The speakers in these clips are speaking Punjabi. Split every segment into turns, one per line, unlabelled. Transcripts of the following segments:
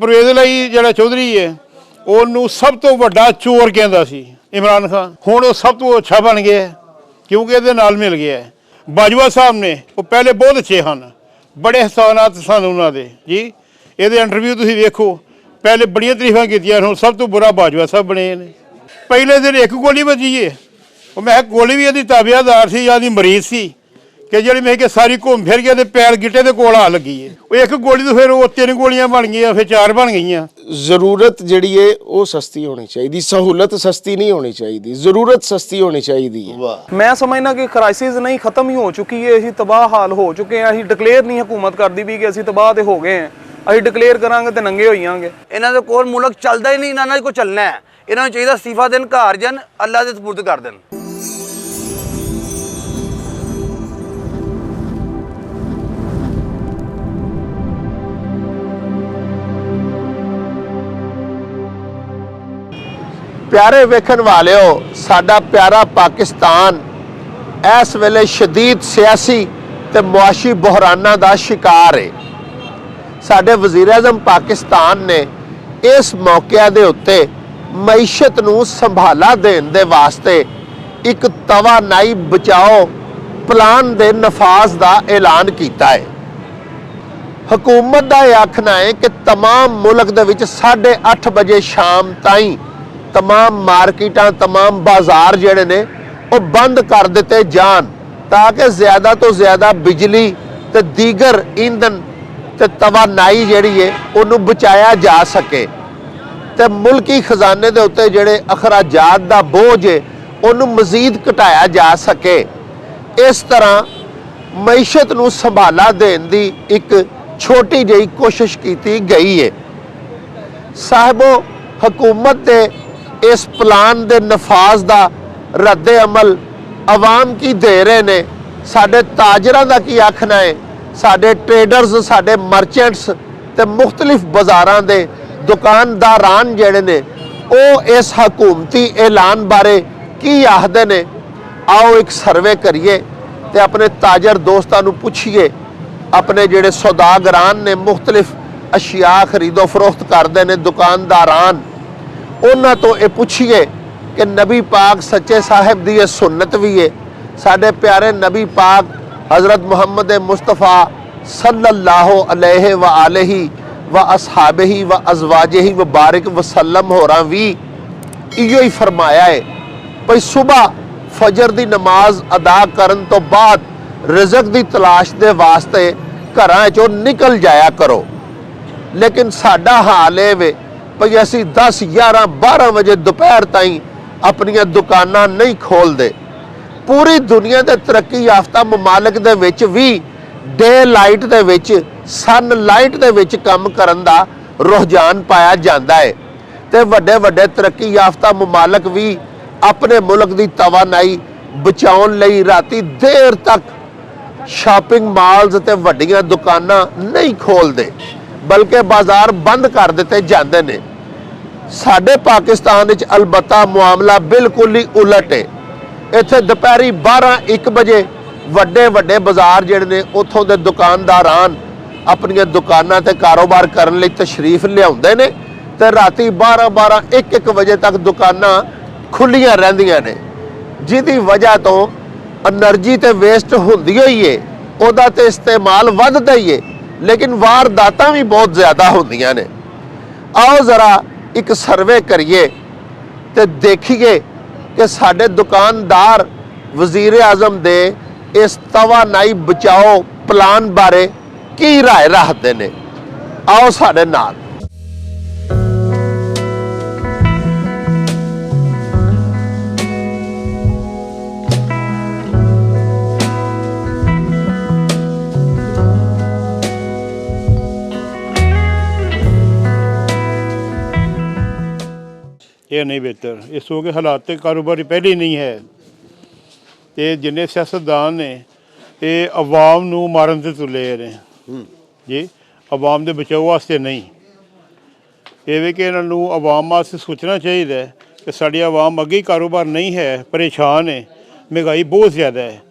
परवेज़ लई जिहड़ा चौधरी है ਉਹਨੂੰ ਸਭ ਤੋਂ ਵੱਡਾ ਚੋਰ ਕਹਿੰਦਾ ਸੀ इमरान खान। ਹੁਣ ਉਹ ਸਭ ਤੋਂ ਅੱਛਾ ਬਣ ਗਿਆ ਕਿਉਂਕਿ ਇਹਦੇ ਨਾਲ ਮਿਲ ਗਿਆ ਹੈ। ਬਾਜਵਾ ਸਾਹਿਬ ਨੇ ਉਹ ਪਹਿਲੇ ਬਹੁਤ ਅੱਛੇ ਹਨ, ਬੜੇ ਇਹਸਾਨਾਤ ਸਨ ਉਹਨਾਂ ਦੇ ਜੀ। ਇਹਦੇ ਇੰਟਰਵਿਊ ਤੁਸੀਂ ਵੇਖੋ, ਪਹਿਲੇ ਬੜੀਆਂ ਤਾਰੀਫਾਂ ਕੀਤੀਆਂ, ਹੁਣ ਸਭ ਤੋਂ ਬੁਰਾ ਬਾਜਵਾ ਸਾਹਿਬ ਬਣੇ ਨੇ। ਪਹਿਲੇ ਦਿਨ ਇੱਕ ਗੋਲੀ ਵੱਜੀ ਹੈ, ਉਹ ਮੈਂ ਗੋਲੀ ਵੀ ਇਹਦੀ ਤਾਬਿਆਦਾਰ ਸੀ ਜਾਂ ਦੀ ਮਰੀਜ਼ ਸੀ कि जी मैं कि सारी घूम फिर गया पैर गिटे के कोल आ लगी है। वो एक गोली तो फिर वो 3 गोलियां बन गई, फिर 4 बन गई।
जरूरत जिहड़ी है वो सस्ती होनी चाहिए, सहूलत सस्ती नहीं होनी चाहिए, जरूरत सस्ती होनी चाहिए।
मैं समझना कि क्राइसिस नहीं खत्म ही हो चुकी है, असीं तबाह हाल हो चुके हैं। असीं डिक्लेयर नहीं हुकूमत करती भी कि असीं तबाह तो हो गए हैं, असीं डिक्लेयर करांगे तो नंगे हो जाएंगे।
इन्हां दे कोल मुल्क चलदा ही नहीं, इन्हां को चलना है। इन्हां नूं चाहीदा इस्तीफा देन, घर जान, अल्लाह दे सपुर्द कर देन।
प्यारे वेखण वालिओ, साडा प्यारा पाकिस्तान इस वेले शदीद सियासी ते मुआशी बहराना दा शिकार है। साडे वज़ीर आज़म पाकिस्तान ने इस मौके दे उत्ते मईशत नूं संभाला देण दे वास्ते एक तवानाई बचाओ प्लान दे नफाज दा ऐलान कीता है। हुकूमत दा यह आखना है कि तमाम मुल्क दे विच 8:30 बजे शाम ताईं तमाम मार्केटां, तमाम बाजार जिहड़े ने वो बंद कर दिते जान, ताकि ज़्यादा तो ज़्यादा बिजली ते दीगर ईंधन ते तवानाई जिहड़ी है उन्हों बचाया जा सके, ते मुल्की खजाने दे उत्ते जिहड़े अखराजात दा बोझ है उन्हों मज़ीद घटाया जा सके। इस तरह मईशत नूं संभाला देण दी एक छोटी जी कोशिश की गई है। साहिबो, हुकूमत दे इस प्लान दे नफाज दा रद्दे अमल आवाम की दे रहे ने, साडे ताजरां दा की आखना है, साडे ट्रेडर्स, साडे मर्चेंट्स ते मुख्तलिफ बाजारां दे दुकानदारान जिहड़े ने वो इस हुकूमती ऐलान बारे की आखदे ने। आओ एक सर्वे करिए ते अपने ताजर दोस्तां नूं पुछिए, अपने जिहड़े सौदागरान ने मुख्तलिफ अशिया खरीदो फरोख्त करदे ने दुकानदारान, उन्हां तो ये पूछिए कि नबी पाक सच्चे साहिब दी ये सुन्नत भी है। साडे प्यारे नबी पाक हज़रत मुहम्मद मुस्तफ़ा सल्लल्लाहु अलैहि व आलिहि व असहाबिही व अज़वाजिही व बारिक वसल्लम होरां भी इहो ही फरमाया है भई सुबह फजर दी नमाज अदा करन तो बाद रिज़क दी तलाश दे वास्ते घरां चों निकल जाया करो। लेकिन साडा हाल है वे भई असी 10, 11, 12 बजे दोपहर ताईं अपनियां दुकानां नहीं खोलते। पूरी दुनिया के तरक्की याफ्ता ममालिक दे विच भी डे लाइट दे विच, सन लाइट दे विच काम करन दा रुझान पाया जाता है, ते वड्डे वड्डे तरक्की याफ्ता ममालिक भी अपने मुल्क की तवानाई बचाउण लई राती देर तक शॉपिंग मॉल्स ते वड्डियां दुकानां नहीं खोलते, बल्कि बाजार बंद कर दिते जाते हैं। साडे पाकिस्तान विच अलबत्ता मुआमला बिल्कुल ही उलट है। इत्थे दोपहरी 12-1 बजे वड्डे वड्डे बाजार जिहड़े ने उत्थों दे दुकानदारान अपनियां दुकानां ते कारोबार करन लई तशरीफ लियाउंदे ने, ते राती 12-1 बजे तक दुकानां खुलियां रहिंदियां ने, जिहदी वजह तो एनर्जी ते वेस्ट हुंदी ही है, उहदा ते इस्तेमाल वधदा ही है, लेकिन वारदातां भी बहुत ज़्यादा होंदियां ने। आओ ज़रा एक सर्वे करिए ते देखिए कि साडे दुकानदार वज़ीर आज़म दे इस तवानाई बचाओ प्लान बारे की राय रखते हैं। आओ साडे नाल।
ये नहीं बेहतर, इस हो के हालात कारोबारी पहले ही नहीं है, तो जिन्हें सियासतदान ने ये अवाम नूं मारन ते तुले ने जी, अवाम दे बचाओ वास्ते नहीं। ये कि इन्हां नूं अवाम वास्ते सोचना चाहिए कि साड़ी अवाम अगे ही कारोबार नहीं है, परेशान है, महंगाई बहुत ज़्यादा है।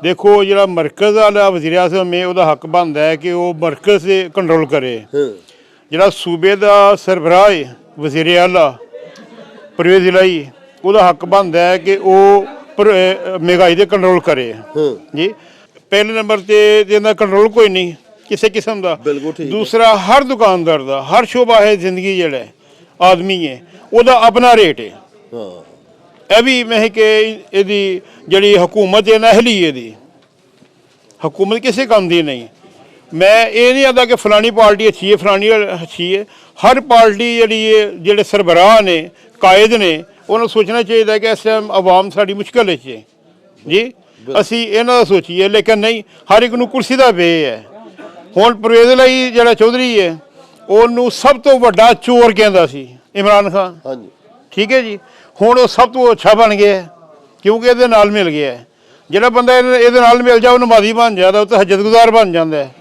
देखो जो मरकज़ वाला वज़ीर आज़म है, वह हक बनता है कि वह मरकज़ से कंट्रोल करे, ਜਿਹੜਾ ਸੂਬੇ ਦਾ ਸਰਬਰਾਹ ਹੈ ਵਜ਼ੀਰ ਆਲਾ ਪਰਵੇਜ਼ ਇਲਾਹੀ, ਉਹਦਾ ਹੱਕ ਬਣਦਾ ਹੈ ਕਿ ਉਹ ਮਹਿੰਗਾਈ ਦੇ ਕੰਟਰੋਲ ਕਰੇ ਜੀ। ਪਹਿਲੇ ਨੰਬਰ ਤੇ ਇਹਦਾ ਕੰਟਰੋਲ ਕੋਈ ਨਹੀਂ ਕਿਸੇ ਕਿਸਮ ਦਾ।
ਬਿਲਕੁਲ ਠੀਕ ਹੈ।
ਦੂਸਰਾ, ਹਰ ਦੁਕਾਨਦਾਰ ਦਾ, ਹਰ ਸ਼ੋਭਾ ਹੈ ਜ਼ਿੰਦਗੀ ਜਿਹੜਾ ਆਦਮੀ ਹੈ ਉਹਦਾ ਆਪਣਾ ਰੇਟ ਹੈ। ਇਹ ਵੀ ਮੈਂ ਕਿ ਇਹਦੀ ਜਿਹੜੀ ਹਕੂਮਤ ਹੈ ਨਾ ਅਹਲੀ ਇਹਦੀ ਹਕੂਮਤ ਕਿਸੇ ਕੰਮ ਦੀ ਨਹੀਂ। ਮੈਂ ਇਹ ਨਹੀਂ ਆਂਦਾ ਕਿ ਫਲਾਣੀ ਪਾਰਟੀ ਅੱਛੀ ਹੈ ਫਲਾਣੀ ਅੱਛੀ ਹੈ। ਹਰ ਪਾਰਟੀ ਜਿਹੜੀ ਹੈ, ਜਿਹੜੇ ਸਰਬਰਾਹ ਨੇ, ਕਾਇਦ ਨੇ, ਉਹਨਾਂ ਨੂੰ ਸੋਚਣਾ ਚਾਹੀਦਾ ਕਿ ਇਸ ਟਾਈਮ ਆਵਾਮ ਸਾਡੀ ਮੁਸ਼ਕਲ ਵਿੱਚ ਹੈ ਜੀ, ਅਸੀਂ ਇਹਨਾਂ ਦਾ ਸੋਚੀਏ। ਲੇਕਿਨ ਨਹੀਂ, ਹਰ ਇੱਕ ਨੂੰ ਕੁਰਸੀ ਦਾ ਵੇ ਹੈ। ਹੁਣ ਪਰਵੇਜ਼ ਲਈ ਜਿਹੜਾ ਚੌਧਰੀ ਹੈ ਉਹਨੂੰ ਸਭ ਤੋਂ ਵੱਡਾ ਚੋਰ ਕਹਿੰਦਾ ਸੀ ਇਮਰਾਨ ਖਾਨ।
ਹਾਂਜੀ,
ਠੀਕ ਹੈ ਜੀ। ਹੁਣ ਉਹ ਸਭ ਤੋਂ ਅੱਛਾ ਬਣ ਗਿਆ ਕਿਉਂਕਿ ਇਹਦੇ ਨਾਲ ਮਿਲ ਗਿਆ ਹੈ। ਜਿਹੜਾ ਬੰਦਾ ਇਹਦੇ ਨਾਲ ਮਿਲ ਜਾ ਉਹ ਨਮਾਜ਼ੀ ਬਣ ਜਾਂਦਾ, ਉਹ ਤਹੱਜਦਗੁਜ਼ਾਰ ਬਣ ਜਾਂਦਾ ਹੈ।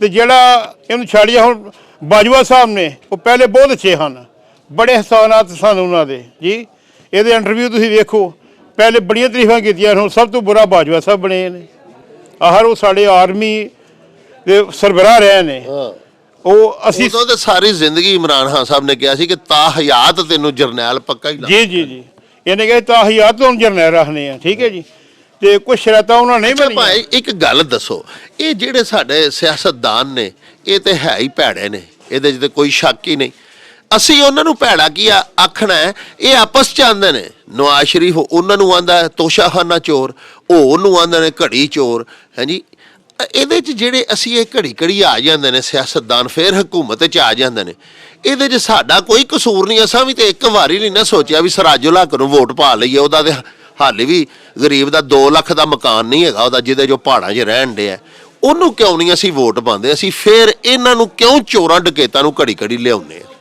ਤੇ ਜਿਹੜਾ ਇਹਨੂੰ ਛੱਡਿਆ ਹੁਣ ਬਾਜਵਾ ਸਾਹਿਬ ਨੇ, ਉਹ ਪਹਿਲੇ ਬਹੁਤ ਅੱਛੇ ਹਨ, ਬੜੇ ਹਸਾਨਾਤ ਸਨ ਉਹਨਾਂ ਦੇ ਜੀ। ਇਹਦੇ ਇੰਟਰਵਿਊ ਤੁਸੀਂ ਵੇਖੋ, ਪਹਿਲੇ ਬੜੀਆਂ ਤਾਰੀਫਾਂ ਕੀਤੀਆਂ, ਹੁਣ ਸਭ ਤੋਂ ਬੁਰਾ ਬਾਜਵਾ ਸਾਹਿਬ ਬਣੇ ਨੇ। ਆਹਰ ਉਹ ਸਾਡੇ ਆਰਮੀ ਦੇ ਸਰਬਰਾਹ ਰਹੇ ਨੇ। ਉਹ ਅਸੀਂ
ਉਦੋਂ ਤੇ ਸਾਰੀ ਜ਼ਿੰਦਗੀ ਇਮਰਾਨ ਖਾਨ ਸਾਹਿਬ ਨੇ ਕਿਹਾ ਸੀ ਕਿ ਤਾ ਹਯਾਤ ਤੈਨੂੰ ਜਰਨੈਲ ਪੱਕਾ ਹੀ ਲਾ।
ਜੀ ਇਹਨੇ ਕਿਹਾ ਤਾਂ ਹਯਾਤ ਤੋਂ ਜਰਨੈਲ ਰੱਖਣੇ ਆ। ਠੀਕ ਹੈ ਜੀ। ਤੇ ਕੁਝ ਸ਼ਰਤਾਂ ਉਹਨਾਂ ਨਹੀਂ ਬਣੀਆਂ।
ਭਾਈ ਇੱਕ ਗੱਲ ਦੱਸੋ, ਇਹ ਜਿਹੜੇ ਸਾਡੇ ਸਿਆਸਤਦਾਨ ਨੇ ਇਹ ਤੇ ਹੈ ਹੀ ਭੈੜੇ ਨੇ, ਇਹਦੇ 'ਚ ਤੇ ਕੋਈ ਸ਼ੱਕ ਹੀ ਨਹੀਂ। ਅਸੀਂ ਉਹਨਾਂ ਨੂੰ ਭੈੜਾ ਕੀ ਆਖਣਾ ਹੈ? ਇਹ ਆਪਸ 'ਚ ਆਉਂਦੇ ਨੇ। ਨਵਾਜ਼ ਸ਼ਰੀਫ ਉਹਨਾਂ ਨੂੰ ਆਂਦਾ ਤੋਸ਼ਾਖਾਨਾ ਚੋਰ, ਉਹ ਉਹਨੂੰ ਆਂਦੇ ਨੇ ਘੜੀ ਚੋਰ। ਹਾਂਜੀ, ਇਹਦੇ 'ਚ ਜਿਹੜੇ ਅਸੀਂ ਇਹ ਘੜੀ ਆ ਜਾਂਦੇ ਨੇ ਸਿਆਸਤਦਾਨ, ਫਿਰ ਹਕੂਮਤ 'ਚ ਆ ਜਾਂਦੇ ਨੇ। ਇਹਦੇ 'ਚ ਸਾਡਾ ਕੋਈ ਕਸੂਰ ਨਹੀਂ। ਅਸਾਂ ਵੀ ਤੇ ਇੱਕ ਵਾਰੀ ਨਹੀਂ ਨਾ ਸੋਚਿਆ ਵੀ ਸਰਾਜੁਲ ਹੱਕ ਨੂੰ ਵੋਟ ਪਾ ਲਈਏ। ਉਹਦਾ ਤੇ ਹਾਲੇ ਵੀ ਗਰੀਬ ਦਾ 2 ਲੱਖ ਦਾ ਮਕਾਨ ਨਹੀਂ ਹੈਗਾ ਉਹਦਾ, ਜਿਹਦੇ ਜੋ ਪਹਾੜਾਂ 'ਚ ਰਹਿਣ ਡਿਆ। ਉਹਨੂੰ ਕਿਉਂ ਨਹੀਂ ਅਸੀਂ ਵੋਟ ਪਾਉਂਦੇ? ਅਸੀਂ ਫਿਰ ਇਹਨਾਂ ਨੂੰ ਕਿਉਂ ਚੋਰਾਂ ਡਕੈਤਾਂ ਨੂੰ ਘੜੀ ਲਿਆਉਂਦੇ ਆ?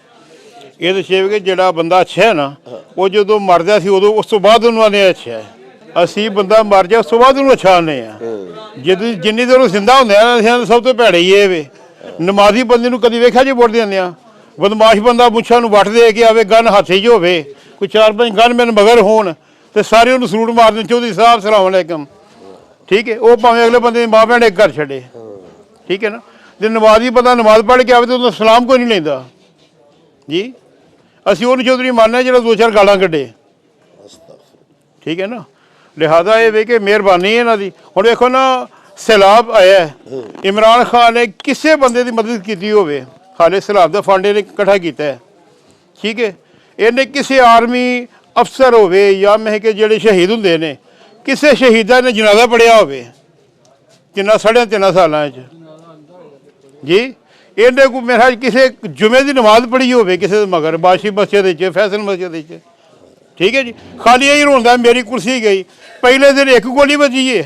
ਇਹ ਦੱਸਿਆ ਕਿ ਜਿਹੜਾ ਬੰਦਾ ਅੱਛਾ ਹੈ ਨਾ, ਉਹ ਜਦੋਂ ਮਰਦਾ ਸੀ ਉਦੋਂ, ਉਸ ਤੋਂ ਬਾਅਦ ਉਹਨੂੰ ਆਨੇ ਅੱਛਾ ਹੈ। ਅਸੀਂ ਬੰਦਾ ਮਰ ਜਾ ਉਸ ਤੋਂ ਬਾਅਦ ਉਹਨੂੰ ਅੱਛਾ ਆਨੇ ਆ। ਜਿੰਨੀ ਦੇਰ ਉਹ ਜ਼ਿੰਦਾ ਹੁੰਦੇ ਆ ਅਸੀਂ ਸਭ ਤੋਂ ਭੈੜੇ ਹੀ ਇਹ ਵੇ। ਨਮਾਜ਼ੀ ਬੰਦੇ ਨੂੰ ਕਦੀ ਵੇਖਿਆ ਜੀ ਵੋਟ ਦਿੰਦੇ ਆ? ਬਦਮਾਸ਼ ਬੰਦਾ ਮੁੱਛਾਂ ਨੂੰ ਵੱਟ ਦੇ ਕੇ ਆਵੇ, ਗਨ ਹੱਥੇ 'ਚ ਹੋਵੇ, ਕੋਈ 4-5 ਗਨ ਮੈਨ ਮਗਰ ਹੋਣ ਤੇ ਸਾਰੇ ਉਹਨੂੰ ਸਲੂਟ ਮਾਰ ਦੇਣ, ਚੌਧਰੀ ਸਾਹਿਬ ਸਲਾਮ ਅਲੈਕਮ। ਠੀਕ ਹੈ, ਉਹ ਭਾਵੇਂ ਅਗਲੇ ਬੰਦੇ ਦੀ ਮਾਂ ਭੈਣ ਇੱਕ ਘਰ ਛੱਡੇ। ਠੀਕ ਹੈ ਨਾ। ਜੇ ਨਮਾਜ਼ੀ ਬੰਦਾ ਨਮਾਜ਼ ਪੜ੍ਹ ਕੇ ਆਵੇ ਤਾਂ ਉਹਦਾ ਸਲਾਮ ਕੋਈ ਨਹੀਂ ਲੈਂਦਾ ਜੀ। ਅਸੀਂ ਉਹਨੂੰ ਚੌਧਰੀ ਮੰਨਦੇ ਜਿਹੜਾ 2-4 ਗਾਲਾਂ ਕੱਢੇ। ਠੀਕ ਹੈ ਨਾ। ਲਿਹਾਜ਼ਾ ਇਹ ਵੇ ਕਿ ਮਿਹਰਬਾਨੀ ਇਹਨਾਂ ਦੀ। ਹੁਣ ਵੇਖੋ ਨਾ, ਸੈਲਾਬ ਆਇਆ, ਇਮਰਾਨ ਖਾਨ ਨੇ ਕਿਸੇ ਬੰਦੇ ਦੀ ਮਦਦ ਕੀਤੀ ਹੋਵੇ, ਹਾਲੇ ਸੈਲਾਬ ਦਾ ਫੰਡ ਇਹਨੇ ਇਕੱਠਾ ਕੀਤਾ ਹੈ। ਠੀਕ ਹੈ, ਇਹਨੇ ਕਿਸੇ ਆਰਮੀ ਅਫਸਰ ਹੋਵੇ ਜਾਂ ਮੈਂ ਕਿ ਜਿਹੜੇ ਸ਼ਹੀਦ ਹੁੰਦੇ ਨੇ, ਕਿਸੇ ਸ਼ਹੀਦਾਂ ਨੇ ਜਨਾਜ਼ਾ ਪੜਿਆ ਹੋਵੇ ਕਿੰਨਾ 3.5 ਸਾਲਾਂ 'ਚ ਜੀ। ਇਹਨੇ ਕੋਈ ਮੇਰਾ ਕਿਸੇ ਜੁਮੇ ਦੀ ਨਮਾਜ਼ ਪੜ੍ਹੀ ਹੋਵੇ ਕਿਸੇ ਦੇ ਮਗਰ, ਬਾਸ਼ੀ ਮਸਜਿਦ ਵਿੱਚ, ਫੈਸਲ ਮਸਜਿਦ ਵਿੱਚ। ਠੀਕ ਹੈ ਜੀ। ਖਾਲੀ ਇਹੀ ਰੋਂਦਾ ਮੇਰੀ ਕੁਰਸੀ ਗਈ। ਪਹਿਲੇ ਦਿਨ ਇੱਕ ਗੋਲੀ ਵੱਜੀ ਏ।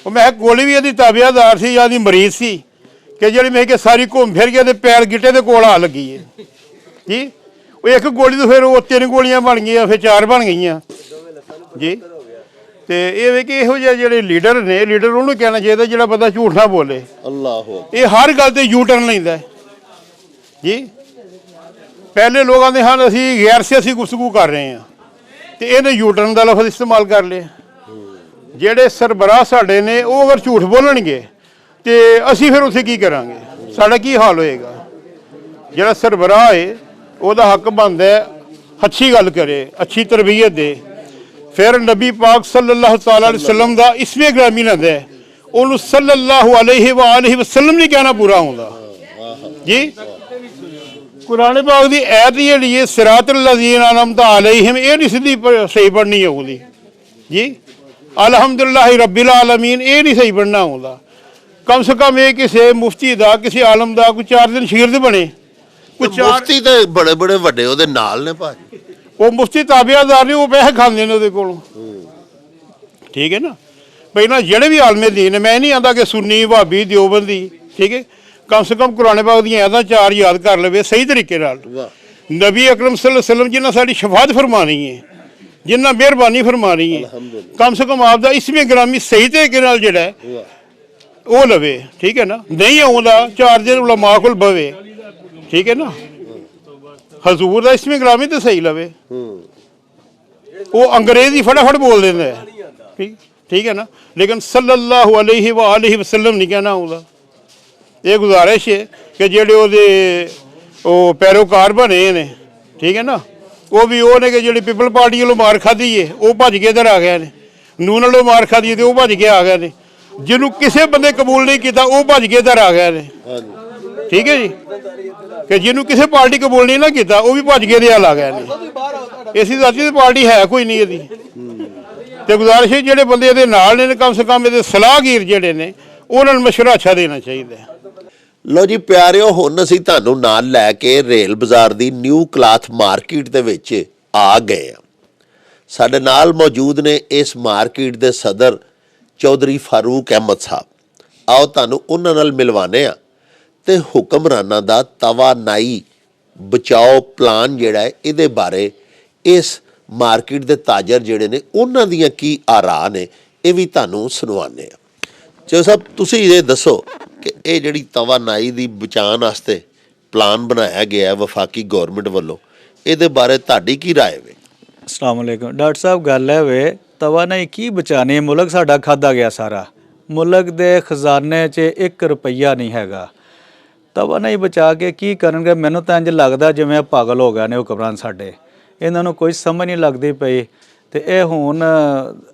ਉਹ ਮੈਂ ਗੋਲੀ ਵੀ ਇਹਦੀ ਤਾਬਿਆਦਾਰ ਸੀ ਜਾਂ ਇਹਦੀ ਮਰੀਜ਼ ਸੀ ਕਿ ਜਿਹੜੀ ਮੈਂ ਕਿ ਸਾਰੀ ਘੁੰਮ ਫਿਰ ਕੇ ਤੇ ਪੈਰ ਗਿੱਟੇ ਦੇ ਕੋਲ ਆ ਲੱਗੀ ਏ ਜੀ। ਉਹ ਇੱਕ ਗੋਲੀ ਤੋਂ ਫਿਰ ਉਹ 3 ਗੋਲੀਆਂ ਬਣ ਗਈਆਂ, ਫਿਰ 4 ਬਣ ਗਈਆਂ ਜੀ। ਤੇ ਇਹ ਵੇ ਕਿ ਇਹੋ ਜਿਹੇ ਜਿਹੜੇ ਲੀਡਰ ਨੇ, ਲੀਡਰ ਉਹਨੂੰ ਕਹਿਣਾ ਚਾਹੀਦਾ ਜਿਹੜਾ ਬੰਦਾ ਝੂਠ ਨਾ ਬੋਲੇ। ਇਹ ਹਰ ਗੱਲ ਤੇ ਯੂ ਟਰਨ ਲੈਂਦਾ ਜੀ। ਪਹਿਲੇ ਲੋਕਾਂ ਦੇ ਹਨ ਅਸੀਂ ਗੈਰ ਸਿਆਸੀ ਗੁਫ਼ਤਗੂ ਕਰ ਰਹੇ ਹਾਂ ਤੇ ਇਹਨੇ ਯੂ ਟਰਨ ਦਾ ਲਫ਼ਜ਼ ਇਸਤੇਮਾਲ ਕਰ ਲਿਆ। ਜਿਹੜੇ ਸਰਬਰਾਹ ਸਾਡੇ ਨੇ ਉਹ ਅਗਰ ਝੂਠ ਬੋਲਣਗੇ ਤੇ ਅਸੀਂ ਫਿਰ ਉੱਥੇ ਕੀ ਕਰਾਂਗੇ? ਸਾਡਾ ਕੀ ਹਾਲ ਹੋਏਗਾ? ਜਿਹੜਾ ਸਰਬਰਾਹ ਹੈ ਉਹਦਾ ਹੱਕ ਬਣਦਾ ਹੈ ਅੱਛੀ ਗੱਲ ਕਰੇ, ਅੱਛੀ ਤਰਬੀਅਤ ਦੇ। ਫਿਰ ਨਬੀ ਪਾਕ ਸੱਲੱਲਾਹੁ ਅਲੈहि ਵਸੱਲਮ ਦਾ ਇਸਮੇ ਗ੍ਰਾਮੀ ਲੈਂਦਾ ਹੈ, ਉਹਨੂੰ ਸੱਲੱਲਾਹੁ ਅਲੈहि ਵਸੱਲਮ ਨਹੀਂ ਕਹਿਣਾ ਪੂਰਾ ਹੁੰਦਾ ਜੀ। ਕੁਰਾਨ ਪਾਕ ਦੀ ਐਤ ਜਿਹੜੀ ਹੈ ਸਿਰਾਤਲ ਲਜ਼ੀਨਾ ਅਨਅਮਤਾ ਅਲੈਹਿਮ, ਇਹ ਨਹੀਂ ਸਿੱਧੀ ਸਹੀ ਪੜ੍ਹਨੀ ਹੋਊਗੀ ਜੀ। ਅਲਹਮਦੁਲਿल्लाहि ਰੱਬਿਲ ਆਲਮੀਨ, ਇਹ ਨਹੀਂ ਸਹੀ ਪੜ੍ਹਨਾ ਹੁੰਦਾ। ਕਮ ਸੇ ਕਮ ਇਹ ਕਿਸੇ ਮੁਫਤੀ ਦਾ, ਕਿਸੇ ਆਲਮ ਦਾ ਕੋਈ 4 ਦਿਨ ਸ਼ਗਿਰਦ ਬਣੇ।
ਮੁਫਤੀ ਤੇ ਬੜੇ ਵੱਡੇ ਉਹਦੇ ਨਾਲ ਨੇ ਭਾਜੀ।
ਉਹ ਮੁਫਤੀ ਤਾਬਿਆਦਾਰ ਨੇ, ਉਹ ਪੈਸੇ ਖਾਂਦੇ ਨੇ ਉਹਦੇ ਕੋਲੋਂ। ਠੀਕ ਹੈ ਨਾ। ਪਹਿਲਾਂ ਜਿਹੜੇ ਵੀ ਆਲਮੇ ਦੀਨ ਨੇ, ਮੈਂ ਨਹੀਂ ਆਂਦਾ ਕਿ ਸੁੰਨੀ, ਵਹਾਬੀ, ਦਿਓਬੰਦੀ। ਠੀਕ ਹੈ, ਕਮ ਸੇ ਕਮ ਕੁਰਾਨ ਪਾਕ ਦੀਆਂ ਆਇਤਾਂ 4 ਯਾਦ ਕਰ ਲਵੇ ਸਹੀ ਤਰੀਕੇ ਨਾਲ। ਨਬੀ ਅਕਰਮ ਸੱਲੱਲਾਹੁ ਅਲੈहि ਵਸੱਲਮ ਜਿਨ੍ਹਾਂ ਸਾਡੀ ਸ਼ਫਾਅਤ ਫਰਮਾਨੀ ਹੈ, ਜਿੰਨਾ ਮਿਹਰਬਾਨੀ ਫਰਮਾਨੀ ਹੈ, ਕਮ ਸੇ ਕਮ ਆਪਦਾ ਇਸਮੇ ਗ੍ਰਾਮੀ ਸਹੀ ਤਰੀਕੇ ਨਾਲ ਜਿਹੜਾ ਹੈ ਉਹ ਲਵੇ। ਠੀਕ ਹੈ ਨਾ। ਨਹੀਂ ਆਉਂਦਾ 4 ਦਿਨ ਉਲਮਾ ਕੋਲ ਬਵੇ। ਠੀਕ ਹੈ ਨਾ। ਹਜ਼ੂਰ ਦਾ ਇਸਮੇ ਗ੍ਰਾਮੀ ਤੇ ਸਹੀ ਲਵੇ। ਉਹ ਅੰਗਰੇਜ਼ੀ ਫਟਾਫਟ ਬੋਲ ਦਿੰਦਾ ਹੈ। ਠੀਕ ਹੈ ਨਾ। ਲੇਕਿਨ ਸੱਲੱਲਾਹੁ ਅਲੈहि ਵਸੱਲਮ ਨਹੀਂ ਕਹਿਣਾ ਆਉਂਦਾ। ਇਹ ਗੁਜ਼ਾਰਿਸ਼ ਹੈ ਕਿ ਜਿਹੜੇ ਉਹਦੇ ਉਹ ਪੈਰੋਕਾਰ ਬਣੇ ਨੇ, ਠੀਕ ਹੈ ਨਾ। ਉਹ ਵੀ ਉਹ ਨੇ ਕਿ ਜਿਹੜੀ ਪੀਪਲ ਪਾਰਟੀ ਵੱਲੋਂ ਮਾਰ ਖਾਧੀ ਏ ਉਹ ਭੱਜ ਕੇ ਇੱਧਰ ਆ ਗਏ ਨੇ, ਨੂਨ ਵੱਲੋਂ ਮਾਰ ਖਾਧੀ ਤੇ ਉਹ ਭੱਜ ਕੇ ਆ ਗਏ ਨੇ, ਜਿਹਨੂੰ ਕਿਸੇ ਬੰਦੇ ਕਬੂਲ ਨਹੀਂ ਕੀਤਾ ਉਹ ਭੱਜ ਕੇ ਇੱਧਰ ਆ ਗਏ ਨੇ, ਠੀਕ ਹੈ ਜੀ। ਕਿ ਜਿਹਨੂੰ ਕਿਸੇ ਪਾਰਟੀ ਕਬੂਲ ਨਹੀਂ ਨਾ ਕੀਤਾ ਉਹ ਵੀ ਭੱਜ ਕੇ ਇਹਦੇ ਆ ਗਏ ਨੇ। ਇਸੀ ਦਾਤੀ ਦੀ ਪਾਰਟੀ ਹੈ ਕੋਈ ਨਹੀਂ ਇਹਦੀ। ਤੇ ਗੁਜ਼ਾਰਿਸ਼ ਹੈ ਜਿਹੜੇ ਬੰਦੇ ਇਹਦੇ ਨਾਲ ਨੇ ਕਮ ਸੇ ਕਮ ਇਹਦੇ ਸਲਾਹਗੀਰ ਜਿਹੜੇ ਨੇ ਉਹਨਾਂ ਨੂੰ ਮਸ਼ਵਰਾ ਅੱਛਾ ਦੇਣਾ ਚਾਹੀਦਾ ਹੈ।
ਲੋ ਜੀ ਪਿਆਰਿਓ, ਹੁਣ ਅਸੀਂ ਤੁਹਾਨੂੰ ਨਾਲ ਲੈ ਕੇ ਰੇਲ ਬਾਜ਼ਾਰ ਦੀ ਨਿਊ ਕਲਾਥ ਮਾਰਕੀਟ ਦੇ ਵਿੱਚ ਆ ਗਏ ਆ। ਸਾਡੇ ਨਾਲ ਮੌਜੂਦ ਨੇ ਇਸ ਮਾਰਕੀਟ ਦੇ ਸਦਰ ਚੌਧਰੀ ਫਾਰੂਕ ਅਹਿਮਦ ਸਾਹਿਬ। ਆਓ ਤੁਹਾਨੂੰ ਉਹਨਾਂ ਨਾਲ ਮਿਲਵਾਨੇ ਆ ਤੇ ਹੁਕਮਰਾਨਾਂ ਦਾ ਤਵਾਨਾਈ ਬਚਾਓ ਪਲਾਨ ਜਿਹੜਾ ਹੈ ਇਹਦੇ ਬਾਰੇ ਇਸ ਮਾਰਕੀਟ ਦੇ ਤਾਜਰ ਜਿਹੜੇ ਨੇ ਉਹਨਾਂ ਦੀਆਂ ਕੀ ਆਰਾ ਨੇ ਇਹ ਵੀ ਤੁਹਾਨੂੰ ਸੁਣਵਾਉਂਦੇ ਆ। ਚੋ ਸਾਹਿਬ, ਤੁਸੀਂ ਇਹ ਦੱਸੋ ਕਿ ਇਹ ਜਿਹੜੀ ਤਵਾਨਾਈ ਦੀ ਬਚਾਉਣ ਵਾਸਤੇ ਪਲਾਨ ਬਣਾਇਆ ਗਿਆ ਵਫਾਕੀ ਗੌਰਮੈਂਟ ਵੱਲੋਂ, ਇਹਦੇ ਬਾਰੇ ਤੁਹਾਡੀ ਕੀ ਰਾਏ ਵੇ?
अस्सलाम वालेकुम डॉक्टर साहब। गल है वे तवानाई की बचानी है, मुल्क साडा खादा गया सारा, मुल्क दे खजाने च 1 रुपया नहीं हैगा। तवानाई बचा के की करनगे? मैनूं तां इंज लगदा जिवें पागल हो गए ने हुक्मरान साडे, इन्हां नूं कोई समझ नहीं लगदी पई। ते इह हुण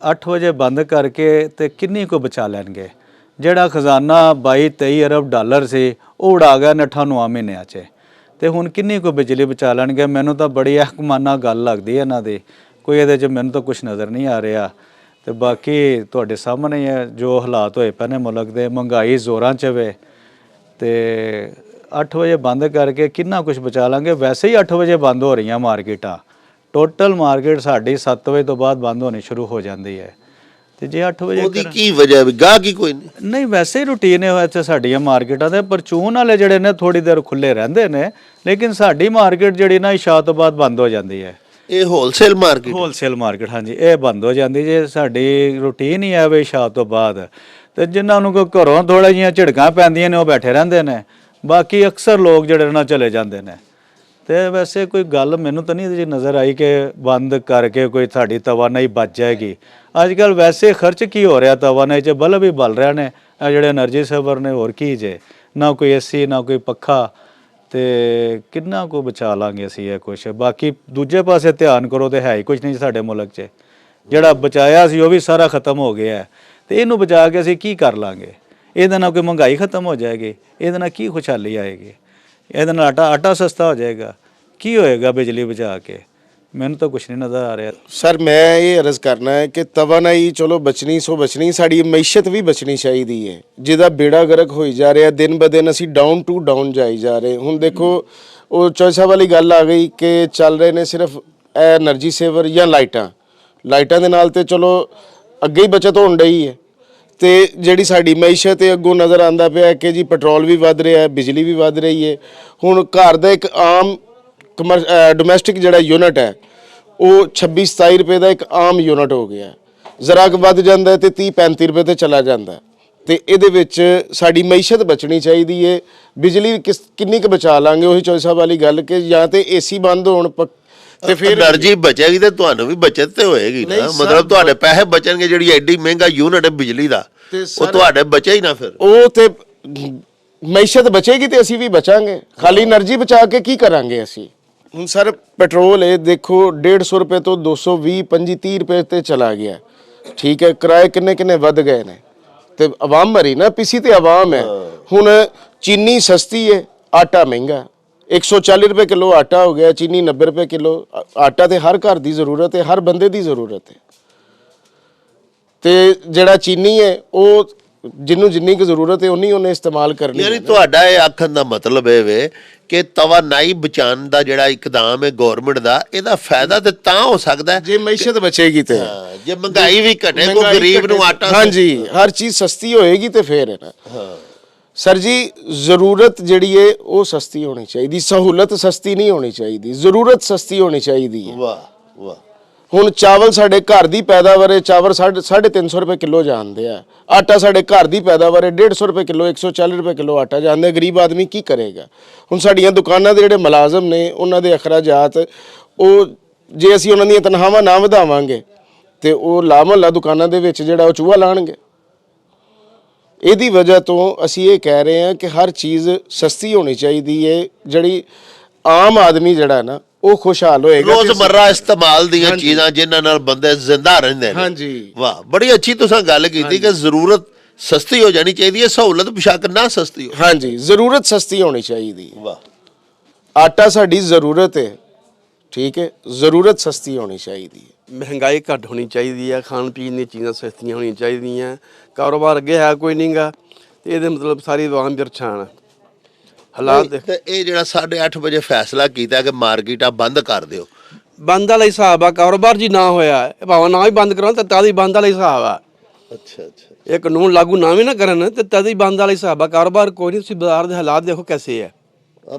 8 वजे बंद करके ते किन्नी को बचा लैणगे? जिहड़ा खजाना 22-23 अरब डॉलर सी ਉਹ ਉਡਾ ਗਿਆ 98 ਮਹੀਨਿਆਂ 'ਚ, ਤੇ ਹੁਣ ਕਿੰਨੀ ਕੋਈ ਬਿਜਲੀ ਬਚਾ ਲੈਣਗੇ? ਮੈਨੂੰ ਤਾਂ ਬੜੀ ਅਹਿਕਮਾਨਾ ਗੱਲ ਲੱਗਦੀ ਹੈ ਇਹਨਾਂ ਦੀ, ਕੋਈ ਇਹਦੇ 'ਚ ਮੈਨੂੰ ਤਾਂ ਕੁਝ ਨਜ਼ਰ ਨਹੀਂ ਆ ਰਿਹਾ। ਤੇ ਬਾਕੀ ਤੁਹਾਡੇ ਸਾਹਮਣੇ ਹੀ ਹੈ ਜੋ ਹਾਲਾਤ ਹੋਏ ਪਏ ਨੇ ਮੁਲਕ ਦੇ, ਮਹਿੰਗਾਈ ਜ਼ੋਰਾਂ 'ਚ ਵੇ, ਤੇ 8 ਵਜੇ ਬੰਦ ਕਰਕੇ ਕਿੰਨਾ ਕੁਝ ਬਚਾ ਲਾਂਗੇ? ਵੈਸੇ ਹੀ 8 ਵਜੇ ਬੰਦ ਹੋ ਰਹੀਆਂ ਮਾਰਕੀਟਾਂ, ਟੋਟਲ ਮਾਰਕੀਟ ਸਾਡੀ 7 ਵਜੇ ਤੋਂ ਬਾਅਦ ਬੰਦ ਹੋਣੀ ਸ਼ੁਰੂ ਹੋ ਜਾਂਦੀ ਹੈ। ਤੇ ਜੇ 8 ਵਜੇ
ਉਹਦੀ ਕੀ ਵਜ੍ਹਾ ਹੈ? ਗਾਹਕ ਹੀ ਕੋਈ ਨਹੀਂ?
ਨਹੀਂ, ਵੈਸੇ ਹੀ ਰੂਟੀਨ ਹੈ ਇੱਥੇ ਸਾਡੀਆਂ ਮਾਰਕੀਟਾਂ ਦੇ। ਪਰਚੂਨ ਵਾਲੇ ਜਿਹੜੇ ਨੇ ਥੋੜੀ ਦੇਰ ਖੁੱਲੇ ਰਹਿੰਦੇ ਨੇ, ਲੇਕਿਨ ਸਾਡੀ ਮਾਰਕੀਟ ਜਿਹੜੀ ਨਾ ਇਸ਼ਾ ਤੋਂ ਬਾਅਦ ਬੰਦ ਹੋ ਜਾਂਦੀ ਹੈ।
ਇਹ ਹੋਲਸੇਲ ਮਾਰਕੀਟ?
ਹੋਲਸੇਲ ਮਾਰਕੀਟ, ਹਾਂਜੀ, ਇਹ ਬੰਦ ਹੋ ਜਾਂਦੀ ਜੇ। ਸਾਡੀ ਰੂਟੀਨ ਹੀ ਹੈ ਵੀ ਇਸ਼ਾ ਤੋਂ ਬਾਅਦ। ਤੇ ਜਿਨ੍ਹਾਂ ਨੂੰ ਕੋਈ ਘਰੋਂ ਥੋੜ੍ਹਾ ਜਿਹੀਆਂ ਝਿੜਕਾਂ ਪੈਂਦੀਆਂ ਨੇ ਉਹ ਬੈਠੇ ਰਹਿੰਦੇ ਨੇ, ਬਾਕੀ ਅਕਸਰ ਲੋਕ ਜਿਹੜੇ ਨਾਲ ਚਲੇ ਜਾਂਦੇ ਨੇ। ਤੇ ਵੈਸੇ ਕੋਈ ਗੱਲ ਮੈਨੂੰ ਤਾਂ ਨਹੀਂ ਇਹਦੇ 'ਚ ਨਜ਼ਰ ਆਈ ਕਿ ਬੰਦ ਕਰਕੇ ਕੋਈ ਸਾਡੀ ਤਵਾਨਾਈ ਬਚ ਜਾਏਗੀ। ਅੱਜ ਕੱਲ੍ਹ ਵੈਸੇ ਖਰਚ ਕੀ ਹੋ ਰਿਹਾ ਤਵਾਨਾਈ 'ਚ? ਬਲਬ ਵੀ ਬਲ ਰਿਹਾ ਨੇ ਇਹ ਜਿਹੜੇ એનર્ਜੀ ਸੇਵਰ ਨੇ, ਹੋਰ ਕੀ ਜੇ? ਨਾ ਕੋਈ ਏਸੀ, ਨਾ ਕੋਈ ਪੱਖਾ, ਤੇ ਕਿੰਨਾ ਕੁ ਬਚਾ ਲਾਂਗੇ ਅਸੀਂ ਇਹ ਕੁਛ? ਬਾਕੀ ਦੂਜੇ ਪਾਸੇ ਧਿਆਨ ਕਰੋ ਤੇ ਹੈ ਹੀ ਕੁਛ ਨਹੀਂ ਸਾਡੇ ਮੁਲਕ 'ਚ। ਜਿਹੜਾ ਬਚਾਇਆ ਸੀ ਉਹ ਵੀ ਸਾਰਾ ਖਤਮ ਹੋ ਗਿਆ, ਤੇ ਇਹਨੂੰ ਬਚਾ ਕੇ ਅਸੀਂ ਕੀ ਕਰ ਲਾਂਗੇ? ਇਹਦੇ ਨਾਲ ਕੋਈ ਮਹਿੰਗਾਈ ਖਤਮ ਹੋ ਜਾਏਗੀ? ਇਹਦੇ ਨਾਲ ਕੀ ਖੁਸ਼ਹਾਲੀ ਆਏਗੀ? ਇਹਦੇ ਨਾਲ ਆਟਾ ਸਸਤਾ ਹੋ ਜਾਏਗਾ? ਕੀ ਹੋਏਗਾ ਬਿਜਲੀ ਬਚਾ ਕੇ? ਮੈਨੂੰ ਤਾਂ ਕੁਛ ਨਹੀਂ ਨਜ਼ਰ ਆ ਰਿਹਾ।
ਸਰ ਮੈਂ ਇਹ ਅਰਜ਼ ਕਰਨਾ ਹੈ ਕਿ ਤਵਾਨਾਈ ਚਲੋ ਬਚਣੀ ਸੋ ਬਚਣੀ, ਸਾਡੀ ਮਈਸ਼ਤ ਵੀ ਬਚਣੀ ਚਾਹੀਦੀ ਹੈ, ਜਿਹਦਾ ਬੇੜਾ ਗਰਕ ਹੋਈ ਜਾ ਰਿਹਾ ਦਿਨ ਬ ਦਿਨ। ਅਸੀਂ ਡਾਊਨ ਟੂ ਡਾਊਨ ਜਾਈ ਜਾ ਰਹੇ। ਹੁਣ ਦੇਖੋ ਉਹ ਚੌਇਸਾ ਵਾਲੀ ਗੱਲ ਆ ਗਈ ਕਿ ਚੱਲ ਰਹੇ ਨੇ ਸਿਰਫ એનર્ਜੀ ਸੇਵਰ ਜਾਂ ਲਾਈਟਾਂ ਦੇ ਨਾਲ, ਤੇ ਚਲੋ ਅੱਗੇ ਹੀ ਬਚਤ ਹੋਣ ਡਈ ਹੈ। ਤੇ ਜਿਹੜੀ ਸਾਡੀ ਮਈਸ਼ਤ ਹੈ ਅੱਗੋਂ ਨਜ਼ਰ ਆਉਂਦਾ ਪਿਆ ਕਿ ਜੀ ਪੈਟਰੋਲ ਵੀ ਵੱਧ ਰਿਹਾ ਹੈ, ਬਿਜਲੀ ਵੀ ਵੱਧ ਰਹੀ ਹੈ। ਹੁਣ ਘਰ ਦਾ ਇੱਕ ਆਮ ਡੋਮੈਸਟਿਕ ਜਿਹੜਾ ਯੂਨਿਟ ਹੈ ਉਹ 26-27 ਰੁਪਏ ਦਾ ਇੱਕ ਆਮ ਯੂਨਿਟ ਹੋ ਗਿਆ। ਜ਼ਰਾ ਕੁ ਵੱਧ ਜਾਂਦਾ ਤੇ 30-35 ਰੁਪਏ ਤੇ ਚਲਾ ਜਾਂਦਾ। ਤੇ ਇਹਦੇ ਵਿੱਚ ਸਾਡੀ ਮਈਸ਼ਤ ਬਚਣੀ ਚਾਹੀਦੀ ਹੈ। ਬਿਜਲੀ ਕਿੰਨੀ ਕੁ ਬਚਾ ਲਾਂਗੇ? ਉਹੀ ਚੌਇਸਾ ਵਾਲੀ ਗੱਲ ਕਿ ਜਾਂ ਤੇ ਏਸੀ ਬੰਦ ਹੋਣ ਤੇ ਫਿਰ
એનર્ਜੀ ਬਚੇਗੀ ਤੇ ਤੁਹਾਨੂੰ ਵੀ ਬਚਤ ਤੇ ਹੋਏਗੀ ਨਾ। ਮਤਲਬ ਤੁਹਾਡੇ ਪੈਸੇ ਬਚਣਗੇ। ਜਿਹੜੀ ਐਡੀ ਮਹਿੰਗਾ ਯੂਨਿਟ ਹੈ ਬਿਜਲੀ ਦਾ ਉਹ ਤੁਹਾਡੇ ਬਚੇ ਹੀ ਨਾ, ਫਿਰ ਉਹ ਤੇ
ਮਈਸ਼ਤ ਬਚੇਗੀ ਤੇ ਅਸੀਂ ਵੀ ਬਚਾਂਗੇ। ਖਾਲੀ એનર્ਜੀ ਬਚਾ ਕੇ ਕੀ ਕਰਾਂਗੇ ਅਸੀਂ? ਹੁਣ ਸਰ ਪੈਟਰੋਲ ਇਹ ਦੇਖੋ 150 ਰੁਪਏ ਤੋਂ 220, 25, 30 ਰੁਪਏ ਤੇ ਚਲਾ ਗਿਆ। ਠੀਕ ਹੈ, ਕਿਰਾਏ ਕਿੰਨੇ ਵੱਧ ਗਏ ਨੇ, ਤੇ ਆਵਾਮ ਮਰੀ ਨਾ, ਪਿੱਛੇ ਤੇ ਆਵਾਮ ਹੈ। ਹੁਣ ਚੀਨੀ ਸਸਤੀ ਹੈ, ਆਟਾ ਮਹਿੰਗਾ। 140 ਰੁਪਏ ਕਿਲੋ ਆਟਾ ਹੋ ਗਿਆ, ਚੀਨੀ 90 ਰੁਪਏ ਕਿਲੋ। ਆਟਾ ਤੇ ਹਰ ਘਰ ਦੀ ਜ਼ਰੂਰਤ ਹੈ, ਹਰ ਬੰਦੇ ਦੀ ਜ਼ਰੂਰਤ ਹੈ। ਤੇ ਜਿਹੜਾ ਚੀਨੀ ਹੈ ਉਹ ਜਿਹਨੂੰ ਜਿੰਨੀ ਕੁ ਜ਼ਰੂਰਤ ਹੈ ਉਨੀ ਉਹਨੇ ਇਸਤੇਮਾਲ ਕਰਨੀ।
ਯਾਨੀ ਤੁਹਾਡਾ ਇਹ ਆਖਣ ਦਾ ਮਤਲਬ ਇਹ ਵੇ ਕਿ ਤਵਾਨਾਈ ਬਚਾਉਣ ਦਾ ਜਿਹੜਾ ਇਕਦਾਮ ਹੈ ਗੌਰਮੈਂਟ ਦਾ, ਇਹਦਾ ਫਾਇਦਾ ਤੇ ਤਾਂ ਹੋ ਸਕਦਾ
ਜੇ ਮਈਸ਼ਤ ਬਚੇਗੀ ਤੇ,
ਜੇ ਮਹਿੰਗਾਈ ਵੀ ਘਟੇ, ਕੋਈ ਗਰੀਬ ਨੂੰ ਆਟਾ,
ਹਾਂਜੀ, ਹਰ ਚੀਜ਼ ਸਸਤੀ ਹੋਏਗੀ ਤੇ ਫੇਰ ਹੈ ਨਾ। ਸਰ ਜੀ ਜ਼ਰੂਰਤ ਜਿਹੜੀ ਹੈ ਉਹ ਸਸਤੀ ਹੋਣੀ ਚਾਹੀਦੀ, ਸਹੂਲਤ ਸਸਤੀ ਨਹੀਂ ਹੋਣੀ ਚਾਹੀਦੀ, ਜ਼ਰੂਰਤ ਸਸਤੀ ਹੋਣੀ ਚਾਹੀਦੀ ਹੈ।
ਵਾਹ ਵਾਹ।
ਹੁਣ ਚਾਵਲ ਸਾਡੇ ਘਰ ਦੀ ਪੈਦਾਵਾਰ ਹੈ, ਚਾਵਲ 350 ਰੁਪਏ ਕਿਲੋ ਜਾਂਦੇ ਆ। ਆਟਾ ਸਾਡੇ ਘਰ ਦੀ ਪੈਦਾਵਾਰ ਹੈ, 150 ਰੁਪਏ ਕਿਲੋ, 140 ਰੁਪਏ ਕਿਲੋ ਆਟਾ ਜਾਂਦਾ। ਗਰੀਬ ਆਦਮੀ ਕੀ ਕਰੇਗਾ? ਹੁਣ ਸਾਡੀਆਂ ਦੁਕਾਨਾਂ ਦੇ ਜਿਹੜੇ ਮੁਲਾਜ਼ਮ ਨੇ ਉਹਨਾਂ ਦੇ ਅਖਰਾਜਾਤ, ਉਹ ਜੇ ਅਸੀਂ ਉਹਨਾਂ ਦੀਆਂ ਤਨਖਾਹਾਂ ਨਾ ਵਧਾਵਾਂਗੇ ਤੇ ਉਹ ਲਾਮਹੱਲਾ ਦੁਕਾਨਾਂ ਦੇ ਵਿੱਚ ਜਿਹੜਾ ਉਹ ਚੂਹਾ ਲਾਣਗੇ। ਇਹਦੀ ਵਜ੍ਹਾ ਤੋਂ ਅਸੀਂ ਇਹ ਕਹਿ ਰਹੇ ਹਾਂ ਕਿ ਹਰ ਚੀਜ਼ ਸਸਤੀ ਹੋਣੀ ਚਾਹੀਦੀ ਹੈ। ਜਿਹੜੀ ਆਮ ਆਦਮੀ ਜਿਹੜਾ ਨਾ ਉਹ ਖੁਸ਼ਹਾਲ ਹੋਏਗਾ ਕਿ
ਰੋਜ਼ਮर्रा ਇਸਤੇਮਾਲ ਦੀਆਂ ਚੀਜ਼ਾਂ ਜਿਨ੍ਹਾਂ ਨਾਲ ਬੰਦੇ ਜ਼ਿੰਦਾ ਰਹਿੰਦੇ ਨੇ।
ਹਾਂਜੀ।
ਵਾਹ, ਬੜੀ ਅੱਛੀ ਤੁਸੀਂ ਗੱਲ ਕੀਤੀ ਕਿ ਜ਼ਰੂਰਤ ਸਸਤੀ ਹੋ ਜਾਣੀ ਚਾਹੀਦੀ ਹੈ, ਸਹੂਲਤ ਬੇਸ਼ੱਕ ਨਾ ਸਸਤੀ ਹੋ।
ਹਾਂਜੀ, ਜ਼ਰੂਰਤ ਸਸਤੀ ਹੋਣੀ ਚਾਹੀਦੀ ਹੈ।
ਵਾਹ।
ਆਟਾ ਸਾਡੀ ਜ਼ਰੂਰਤ ਹੈ, ਠੀਕ ਹੈ, ਜ਼ਰੂਰਤ ਸਸਤੀ ਹੋਣੀ ਚਾਹੀਦੀ ਹੈ।
ਮਹਿੰਗਾਈ ਘੱਟ ਹੋਣੀ ਚਾਹੀਦੀ ਹੈ, ਖਾਣ ਪੀਣ ਦੀਆਂ ਚੀਜ਼ਾਂ ਸਸਤੀਆਂ ਹੋਣੀਆਂ ਚਾਹੀਦੀਆਂ, ਕਾਰੋਬਾਰ ਅੱਗੇ ਹੈ ਕੋਈ ਨਹੀਂਗਾ ਤੇ ਇਹਦੇ ਮਤਲਬ ਸਾਰੀ ਆਵਾਮ ਪਰੇਸ਼ਾਨ ਹੈ ਹਾਲਾਤ।
ਤੇ ਇਹ ਜਿਹੜਾ 8:30 ਵਜੇ ਫੈਸਲਾ ਕੀਤਾ ਕਿ ਮਾਰਕੀਟਾਂ ਬੰਦ ਕਰ ਦਿਓ,
ਬੰਦ ਵਾਲਾ ਹਿਸਾਬ ਆ, ਕਾਰੋਬਾਰ ਜੀ ਨਾ ਹੋਇਆ ਭਾਵੇਂ ਨਾ ਵੀ ਬੰਦ ਕਰਾਉਣ ਤਾਂ ਤਦ ਹੀ ਬੰਦ ਵਾਲਾ ਹਿਸਾਬ ਆ।
ਅੱਛਾ ਅੱਛਾ।
ਇਹ ਕਾਨੂੰਨ ਲਾਗੂ ਨਾ ਵੀ ਨਾ ਕਰਨ ਤੇ ਤਦ ਹੀ ਬੰਦ ਵਾਲਾ ਹਿਸਾਬ ਆ, ਕਾਰੋਬਾਰ ਕੋਈ ਨਹੀਂ। ਤੁਸੀਂ ਬਾਜ਼ਾਰ ਦੇ ਹਾਲਾਤ ਦੇਖੋ ਕੈਸੇ ਹੈ।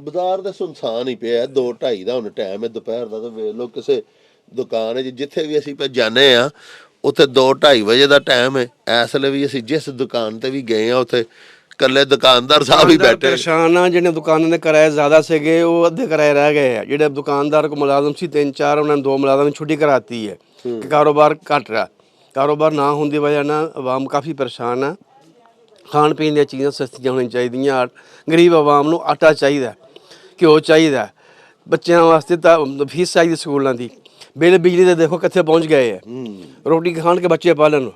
ਬਾਜ਼ਾਰ ਦਾ ਸੁਨਸਾਨ ਹੀ ਪਿਆ, 2:30 ਦਾ ਹੁਣ ਟਾਈਮ ਹੈ ਦੁਪਹਿਰ ਦਾ, ਤਾਂ ਵੇਖ ਲਓ ਕਿਸੇ ਦੁਕਾਨ ਹੈ ਜਿੱਥੇ ਵੀ ਅਸੀਂ ਪੇ ਜਾਂਦੇ ਆ ਉੱਥੇ 2:30 ਵਜੇ ਦਾ ਟਾਈਮ ਹੈ। ਇਸ ਵੇਲੇ ਵੀ ਅਸੀਂ ਜਿਸ ਦੁਕਾਨ ਤੇ ਵੀ ਗਏ ਆ ਉੱਥੇ ਇਕੱਲੇ ਦੁਕਾਨਦਾਰ ਸਾਹਿਬ ਹੀ ਬੈਠੇ।
ਪਰੇਸ਼ਾਨ ਆ, ਜਿਹੜੇ ਦੁਕਾਨਾਂ ਦੇ ਕਿਰਾਏ ਜ਼ਿਆਦਾ ਸੀਗੇ ਉਹ ਅੱਧੇ ਕਿਰਾਏ ਰਹਿ ਗਏ ਆ। ਜਿਹੜੇ ਦੁਕਾਨਦਾਰ ਕੋ ਮੁਲਾਜ਼ਮ ਸੀ 3-4 ਉਹਨਾਂ ਨੇ 2 ਮੁਲਾਜ਼ਮ ਛੁੱਟੀ ਕਰਾਤੀ ਹੈ ਕਿ ਕਾਰੋਬਾਰ ਘਟ ਰਿਹਾ। ਕਾਰੋਬਾਰ ਨਾ ਹੋਣ ਦੀ ਵਜ੍ਹਾ ਨਾਲ ਆਵਾਮ ਕਾਫੀ ਪਰੇਸ਼ਾਨ ਆ। ਖਾਣ ਪੀਣ ਦੀਆਂ ਚੀਜ਼ਾਂ ਸਸਤੀਆਂ ਹੋਣੀਆਂ ਚਾਹੀਦੀਆਂ। ਗਰੀਬ ਆਵਾਮ ਨੂੰ ਆਟਾ ਚਾਹੀਦਾ, ਘਿਓ ਚਾਹੀਦਾ, ਬੱਚਿਆਂ ਵਾਸਤੇ ਤਾਂ ਫੀਸ ਚਾਹੀਦੀ ਸਕੂਲਾਂ ਦੀ, ਬਿੱਲ ਬਿਜਲੀ ਦੇ ਦੇਖੋ ਕਿੱਥੇ ਪਹੁੰਚ ਗਏ ਆ। ਰੋਟੀ ਖਾਣ ਕੇ ਬੱਚੇ ਪਾਲਣ।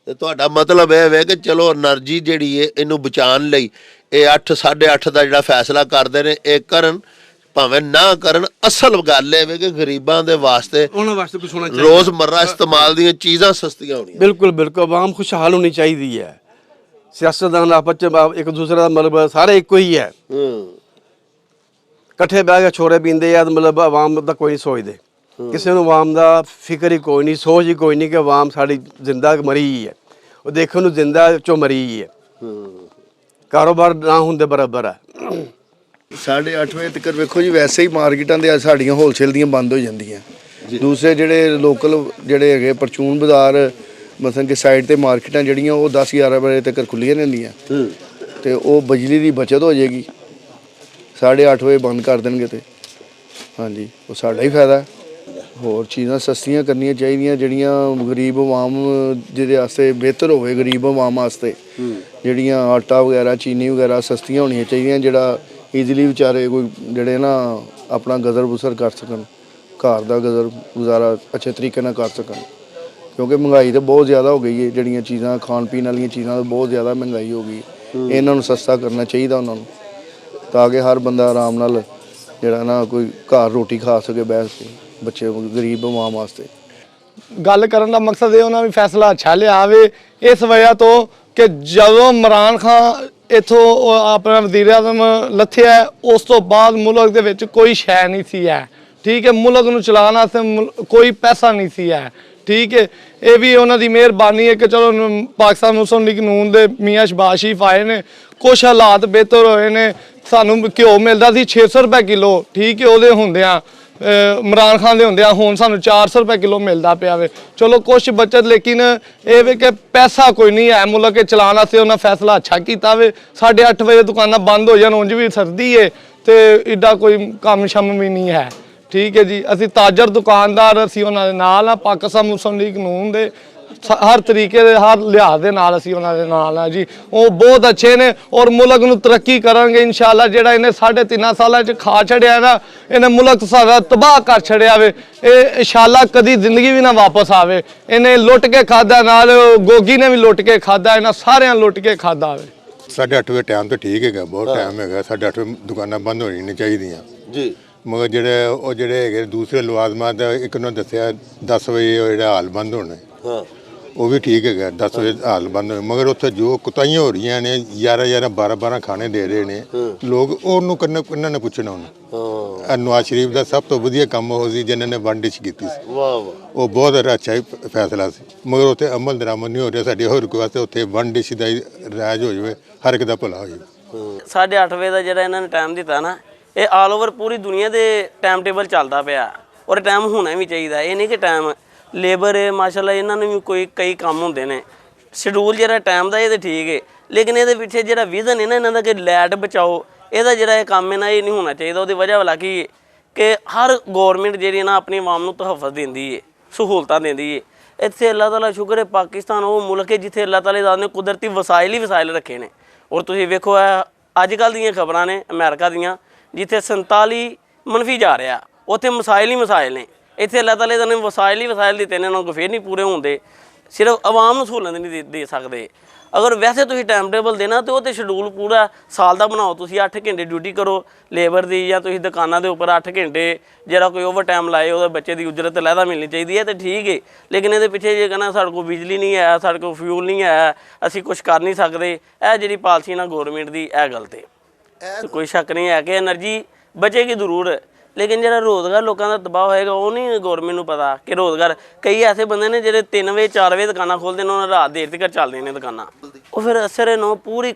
ਤੇ ਤੁਹਾਡਾ ਮਤਲਬ ਇਹ ਹੈ ਕਿ ਚਲੋ એનર્ਜੀ ਜਿਹੜੀ ਹੈ ਇਹਨੂੰ ਬਚਾਉਣ ਲਈ ਇਹ 8-8:30 ਦਾ ਜਿਹੜਾ ਫੈਸਲਾ ਕਰਦੇ ਨੇ ਇਹ ਕਰਨ, ਭਾਵੇਂ ਨਾ ਕਰਨ। ਅਸਲ ਗੱਲ ਇਹ ਹੈ ਕਿ ਗਰੀਬਾਂ ਦੇ ਵਾਸਤੇ
ਉਹਨਾਂ ਵਾਸਤੇ ਕੁਝ ਹੋਣਾ ਚਾਹੀਦਾ,
ਰੋਜ਼ਮर्रा ਇਸਤੇਮਾਲ ਦੀਆਂ ਚੀਜ਼ਾਂ ਸਸਤੀਆਂ ਹੋਣੀਆਂ।
ਬਿਲਕੁਲ ਬਿਲਕੁਲ। ਆਵਾਮ ਖੁਸ਼ਹਾਲ ਹੋਣੀ ਚਾਹੀਦੀ ਹੈ। ਸਿਆਸਤਦਾਨ ਆਪਸ ਚ ਇੱਕ ਦੂਸਰੇ ਦਾ ਮਤਲਬ ਸਾਰੇ ਇੱਕੋ ਹੀ ਹੈ, ਇਕੱਠੇ ਬਹਿ ਕੇ ਛੋਰੇ ਪੀਂਦੇ ਆ, ਮਤਲਬ ਆਵਾਮ ਦਾ ਕੋਈ ਨਹੀਂ ਸੋਚਦੇ। ਕਿਸੇ ਨੂੰ ਆਵਾਮ ਦਾ ਫਿਕਰ ਹੀ ਕੋਈ ਨਹੀਂ, ਸੋਚ ਹੀ ਕੋਈ ਨਹੀਂ ਕਿ ਆਵਾਮ ਸਾਡੀ ਜ਼ਿੰਦਾ ਮਰੀ ਹੀ ਹੈ। ਉਹ ਦੇਖਣ ਨੂੰ ਜ਼ਿੰਦਾ ਚੋਂ ਮਰੀ ਹੀ ਹੈ। ਕਾਰੋਬਾਰ ਨਾ ਹੁੰਦੇ ਬਰਾਬਰ ਹੈ।
8:30 ਵਜੇ ਤੱਕ ਵੇਖੋ ਜੀ, ਵੈਸੇ ਹੀ ਮਾਰਕੀਟਾਂ ਦੇ ਸਾਡੀਆਂ ਹੋਲਸੇਲ ਦੀਆਂ ਬੰਦ ਹੋ ਜਾਂਦੀਆਂ। ਦੂਸਰੇ ਜਿਹੜੇ ਲੋਕਲ ਜਿਹੜੇ ਹੈਗੇ ਪਰਚੂਨ ਬਾਜ਼ਾਰ ਮਤਲਬ ਕਿ ਸਾਈਡ ਤੇ ਮਾਰਕੀਟਾਂ ਜਿਹੜੀਆਂ ਉਹ 10-11 ਵਜੇ ਤੱਕ ਖੁੱਲੀਆਂ ਰਹਿੰਦੀਆਂ ਤੇ ਉਹ ਬਿਜਲੀ ਦੀ ਬਚਤ ਹੋ ਜਾਏਗੀ। 8:30 ਵਜੇ ਬੰਦ ਕਰ ਦੇਣਗੇ ਤੇ ਹਾਂਜੀ ਉਹ ਸਾਡਾ ਹੀ ਫਾਇਦਾ। ਹੋਰ ਚੀਜ਼ਾਂ ਸਸਤੀਆਂ ਕਰਨੀਆਂ ਚਾਹੀਦੀਆਂ ਜਿਹੜੀਆਂ ਗਰੀਬ ਆਵਾਮ ਜਿਹਦੇ ਵਾਸਤੇ ਬਿਹਤਰ ਹੋਵੇ। ਗਰੀਬ ਆਵਾਮ ਵਾਸਤੇ ਜਿਹੜੀਆਂ ਆਟਾ ਵਗੈਰਾ ਚੀਨੀ ਵਗੈਰਾ ਸਸਤੀਆਂ ਹੋਣੀਆਂ ਚਾਹੀਦੀਆਂ, ਜਿਹੜਾ ਈਜ਼ੀਲੀ ਵਿਚਾਰੇ ਕੋਈ ਜਿਹੜੇ ਨਾ ਆਪਣਾ ਗੁਜ਼ਰ ਬਸਰ ਕਰ ਸਕਣ, ਘਰ ਦਾ ਗੁਜ਼ਰ ਗੁਜ਼ਾਰਾ ਅੱਛੇ ਤਰੀਕੇ ਨਾਲ ਕਰ ਸਕਣ। ਕਿਉਂਕਿ ਮਹਿੰਗਾਈ ਤਾਂ ਬਹੁਤ ਜ਼ਿਆਦਾ ਹੋ ਗਈ ਹੈ, ਜਿਹੜੀਆਂ ਚੀਜ਼ਾਂ ਖਾਣ ਪੀਣ ਵਾਲੀਆਂ ਚੀਜ਼ਾਂ ਤਾਂ ਬਹੁਤ ਜ਼ਿਆਦਾ ਮਹਿੰਗਾਈ ਹੋ ਗਈ। ਇਹਨਾਂ ਨੂੰ ਸਸਤਾ ਕਰਨਾ ਚਾਹੀਦਾ ਉਹਨਾਂ ਨੂੰ, ਤਾਂ ਕਿ ਹਰ ਬੰਦਾ ਆਰਾਮ ਨਾਲ ਜਿਹੜਾ ਨਾ ਕੋਈ ਘਰ ਰੋਟੀ ਖਾ ਸਕੇ ਬੈਠ ਕੇ, ਬੱਚੇ ਗਰੀਬ ਆਵਾਮ ਵਾਸਤੇ।
ਗੱਲ ਕਰਨ ਦਾ ਮਕਸਦ ਇਹ ਉਹਨਾਂ ਵੀ ਫੈਸਲਾ ਅੱਛਾ ਲਿਆ ਆਵੇ ਇਸ ਵਜ੍ਹਾ ਤੋਂ ਕਿ ਜਦੋਂ ਇਮਰਾਨ ਖਾਨ ਇੱਥੋਂ ਆਪਣਾ ਵਜ਼ੀਰ ਆਜ਼ਮ ਲੱਥਿਆ, ਉਸ ਤੋਂ ਬਾਅਦ ਮੁਲਕ ਦੇ ਵਿੱਚ ਕੋਈ ਸ਼ੈ ਨਹੀਂ ਸੀ ਹੈ, ਠੀਕ ਹੈ। ਮੁਲਕ ਨੂੰ ਚਲਾਉਣ ਵਾਸਤੇ ਕੋਈ ਪੈਸਾ ਨਹੀਂ ਸੀ ਹੈ, ਠੀਕ ਹੈ। ਇਹ ਵੀ ਉਹਨਾਂ ਦੀ ਮਿਹਰਬਾਨੀ ਹੈ ਕਿ ਚਲੋ ਪਾਕਿਸਤਾਨ ਮੁਸਲਿਮ ਲੀਗ ਨੂਨ ਦੇ ਮੀਆਂ ਸ਼ਹਬਾਜ਼ ਸ਼ਰੀਫ ਆਏ ਨੇ, ਕੁਛ ਹਾਲਾਤ ਬਿਹਤਰ ਹੋਏ ਨੇ। ਸਾਨੂੰ ਘਿਓ ਮਿਲਦਾ ਸੀ 600 ਰੁਪਏ ਕਿਲੋ, ਠੀਕ ਹੈ, ਉਹਦੇ ਹੁੰਦਿਆਂ ਇਮਰਾਨ ਖਾਨ ਦੇ ਹੁੰਦਿਆਂ ਹੁਣ ਸਾਨੂੰ 400 ਰੁਪਏ ਕਿਲੋ ਮਿਲਦਾ ਪਿਆ ਵੇ। ਚਲੋ ਕੁਛ ਬਚਤ, ਲੇਕਿਨ ਇਹ ਵੇ ਕਿ ਪੈਸਾ ਕੋਈ ਨਹੀਂ ਹੈ ਮੁਲਕ ਕੇ ਚਲਾਉਣ ਵਾਸਤੇ। ਉਹਨਾਂ ਫੈਸਲਾ ਅੱਛਾ ਕੀਤਾ ਵੇ। 8:30 ਵਜੇ ਦੁਕਾਨਾਂ ਬੰਦ ਹੋ ਜਾਣ, ਉਂਝ ਵੀ ਸਰਦੀ ਹੈ ਤੇ ਏਡਾ ਕੋਈ ਕੰਮ ਸ਼ਮ ਵੀ ਨਹੀਂ ਹੈ, ਠੀਕ ਹੈ ਜੀ। ਅਸੀਂ ਤਾਜਰ ਦੁਕਾਨਦਾਰ ਅਸੀਂ ਉਹਨਾਂ ਦੇ ਨਾਲ ਆ, ਪਾਕਿਸਤਾਨ ਮੁਸਲਿਮ ਲੀਗ ਨੂਨ ਦੇ ਹਰ ਤਰੀਕੇ ਦੇ ਹਰ ਲਿਹਾਜ਼ ਦੇ ਨਾਲ ਅਸੀਂ ਉਹਨਾਂ ਦੇ ਨਾਲ ਆ ਜੀ। ਉਹ ਬਹੁਤ ਅੱਛੇ ਨੇ ਔਰ ਮੁਲਕ ਨੂੰ ਤਰੱਕੀ ਕਰਨਗੇ ਇਨਸ਼ਾਅੱਲਾ। ਜਿਹੜਾ ਇਹਨੇ 3.5 ਸਾਲਾਂ 'ਚ ਖਾ ਛੜਿਆ ਨਾ, ਇਹਨੇ ਮੁਲਕ ਸਾਡਾ ਤਬਾਹ ਕਰ ਛੜਿਆ ਵੇ। ਇਹ ਇਨਸ਼ਾਅੱਲਾ ਕਦੀ ਜ਼ਿੰਦਗੀ ਵੀ ਨਾ ਵਾਪਸ ਆਵੇ। ਇਹਨੇ ਲੁੱਟ ਕੇ ਖਾਦਾ, ਨਾਲ ਗੋਗੀ ਨੇ ਵੀ ਲੁੱਟ ਕੇ ਖਾਦਾ, ਇਹਨਾਂ ਸਾਰਿਆਂ ਲੁੱਟ ਕੇ ਖਾਦਾ ਵੇ।
8:30 ਵਜੇ ਟਾਈਮ ਤਾਂ ਠੀਕ ਹੈਗਾ, ਬਹੁਤ ਟਾਈਮ ਹੈਗਾ। 8:30 ਵਜੇ ਦੁਕਾਨਾਂ ਬੰਦ ਹੋਣੀ ਨਹੀਂ ਚਾਹੀਦੀਆਂ
ਜੀ।
ਮਗਰ ਜਿਹੜੇ ਹੈਗੇ ਦੂਸਰੇ ਮੁਲਾਜ਼ਮਾਂ ਦਾ ਇੱਕ ਨੂੰ ਦੱਸਿਆ 10 ਵਜੇ ਜਿਹੜਾ ਹਾਲ ਬੰਦ ਹੋਣਾ,
ਹਾਂ
ਉਹ ਵੀ ਠੀਕ ਹੈਗਾ, 10 ਵਜੇ ਹਾਲ ਬੰਦ ਹੋਏ। ਮਗਰ ਉੱਥੇ ਜੋ ਕੁਤਾਈਆਂ ਹੋ ਰਹੀਆਂ ਨੇ, 11-11 12-12 ਖਾਣੇ ਦੇ ਰਹੇ ਨੇ ਲੋਕ, ਉਹਨੂੰ ਕਿੰਨਾ ਨੇ ਪੁੱਛਣਾ ਉਹਨੂੰ। ਨਵਾਜ਼ ਸ਼ਰੀਫ ਦਾ ਸਭ ਤੋਂ ਵਧੀਆ ਕੰਮ ਉਹ ਸੀ ਜਿਨ੍ਹਾਂ ਨੇ ਵਨ ਡਿਸ਼ ਕੀਤੀ ਸੀ।
ਵਾਹ ਵਾਹ,
ਉਹ ਬਹੁਤ ਅੱਛਾ ਫੈਸਲਾ ਸੀ। ਮਗਰ ਉੱਥੇ ਅਮਲ ਦਰਾਮਦ ਨਹੀਂ ਹੋ ਰਿਹਾ। ਸਾਡੀ ਹੋਰ ਰਿਕੁਐਸਟ ਵਾਸਤੇ ਉੱਥੇ ਵਨ ਡਿਸ਼ ਦਾ ਰਾਜ ਹੋ ਜਾਵੇ, ਹਰ ਇੱਕ ਦਾ ਭਲਾ ਹੋ ਜਾਵੇ।
8:30 ਵਜੇ ਦਾ ਜਿਹੜਾ ਇਹਨਾਂ ਨੇ ਟਾਈਮ ਦਿੱਤਾ ਨਾ, ਇਹ ਆਲ ਓਵਰ ਪੂਰੀ ਦੁਨੀਆ ਦੇ ਟਾਈਮ ਟੇਬਲ ਚੱਲਦਾ ਪਿਆ ਔਰ ਟਾਈਮ ਹੋਣਾ ਵੀ ਚਾਹੀਦਾ। ਇਹ ਨਹੀਂ ਕਿ ਟਾਈਮ ਲੇਬਰ ਹੈ ਮਾਸ਼ਾਅੱਲਾ, ਇਹਨਾਂ ਨੂੰ ਵੀ ਕਈ ਕੰਮ ਹੁੰਦੇ ਨੇ। ਸ਼ਡਿਊਲ ਜਿਹੜਾ ਟਾਈਮ ਦਾ ਇਹ ਤਾਂ ਠੀਕ ਹੈ, ਲੇਕਿਨ ਇਹਦੇ ਪਿੱਛੇ ਜਿਹੜਾ ਵਿਜ਼ਨ ਹੈ ਨਾ ਇਹਨਾਂ ਦਾ ਕਿ ਲਾਈਟ ਬਚਾਓ, ਇਹਦਾ ਜਿਹੜਾ ਇਹ ਕੰਮ ਹੈ ਨਾ, ਇਹ ਨਹੀਂ ਹੋਣਾ ਚਾਹੀਦਾ। ਉਹਦੀ ਵਜ੍ਹਾ ਵਾਲਾ ਕੀ ਕਿ ਹਰ ਗੌਰਮੈਂਟ ਜਿਹੜੀ ਨਾ ਆਪਣੀ ਆਵਾਮ ਨੂੰ ਤਹਫ਼ੁਜ਼ ਦਿੰਦੀ ਹੈ, ਸਹੂਲਤਾਂ ਦਿੰਦੀ ਹੈ। ਇੱਥੇ ਅੱਲਾਹ ਤਾਲਾ ਸ਼ੁਕਰ ਹੈ, ਪਾਕਿਸਤਾਨ ਉਹ ਮੁਲਕ ਹੈ ਜਿੱਥੇ ਅੱਲਾਹ ਤਾਲਾ ਨੇ ਕੁਦਰਤੀ ਵਸਾਇਲ ਹੀ ਵਸਾਇਲ ਰੱਖੇ ਨੇ। ਔਰ ਤੁਸੀਂ ਵੇਖੋ ਅੱਜ ਕੱਲ੍ਹ ਦੀਆਂ ਖਬਰਾਂ ਨੇ ਅਮਰੀਕਾ ਦੀਆਂ ਜਿੱਥੇ 47 ਮੰਨਫੀ ਜਾ ਰਿਹਾ, ਉੱਥੇ ਮਸਾਇਲ ਹੀ ਮਸਾਇਲ ਨੇ। ਇੱਥੇ ਅੱਲਾਹ ਤਾਲਾ ਨੇ ਵਸਾਇਲ ਹੀ ਵਸਾਇਲ ਦਿੱਤੇ ਨੇ, ਇਹਨਾਂ ਨੂੰ ਫਿਰ ਨਹੀਂ ਪੂਰੇ ਹੁੰਦੇ। ਸਿਰਫ ਆਵਾਮ ਨੂੰ ਸਹੂਲਤ ਨਹੀਂ ਦੇ ਸਕਦੇ। ਅਗਰ ਵੈਸੇ ਤੁਸੀਂ ਟਾਈਮ ਟੇਬਲ ਦੇਣਾ ਤਾਂ ਉਹ ਤੇ ਸ਼ਡਿਊਲ ਪੂਰਾ ਸਾਲ ਦਾ ਬਣਾਓ। ਤੁਸੀਂ 8 ਘੰਟੇ ਡਿਊਟੀ ਕਰੋ ਲੇਬਰ ਦੀ, ਜਾਂ ਤੁਸੀਂ ਦੁਕਾਨਾਂ ਦੇ ਉੱਪਰ 8 ਘੰਟੇ ਜਿਹੜਾ ਕੋਈ ਓਵਰ ਟਾਈਮ ਲਾਏ ਉਹਦੇ ਬੱਚੇ ਦੀ ਉਜਰਤ ਅਲੱਗਾ ਮਿਲਣੀ ਚਾਹੀਦੀ ਹੈ, ਤੇ ਠੀਕ ਹੈ। ਲੇਕਿਨ ਇਹਦੇ ਪਿੱਛੇ ਜੇ ਕਹਿੰਦਾ ਸਾਡੇ ਕੋਲ ਬਿਜਲੀ ਨਹੀਂ ਹੈ, ਸਾਡੇ ਕੋਲ ਫਿਊਲ ਨਹੀਂ ਹੈ, ਅਸੀਂ ਕੁਝ ਕਰ ਨਹੀਂ ਸਕਦੇ, ਇਹ ਜਿਹੜੀ ਪਾਲਿਸੀ ਨਾ ਗੌਰਮੈਂਟ ਦੀ, ਇਹ ਗਲਤ ਹੈ। ਕੋਈ ਸ਼ੱਕ ਨਹੀਂ ਹੈ ਕਿ એનર્ਜੀ ਬਚੇਗੀ ਜ਼ਰੂਰ, ਲੇਕਿਨ ਜਿਹੜਾ ਰੋਜ਼ਗਾਰ ਲੋਕਾਂ ਦਾ ਤਬਾਹ ਹੋਏਗਾ ਉਹ ਨਹੀਂ ਗੌਰਮੈਂਟ ਨੂੰ ਪਤਾ ਕਿ ਰੋਜ਼ਗਾਰ। ਕਈ ਐਸੇ ਬੰਦੇ ਨੇ ਜਿਹੜੇ 3 ਵਜੇ 4 ਵਜੇ ਦੁਕਾਨਾਂ ਖੋਲ੍ਹਦੇ ਨੇ, ਉਹਨਾਂ ਰਾਤ ਦੇਰ ਤੱਕ ਚੱਲਦੀਆਂ ਨੇ ਦੁਕਾਨਾਂ। ਉਹ ਫਿਰ ਅਸਰ ਇਹਨੂੰ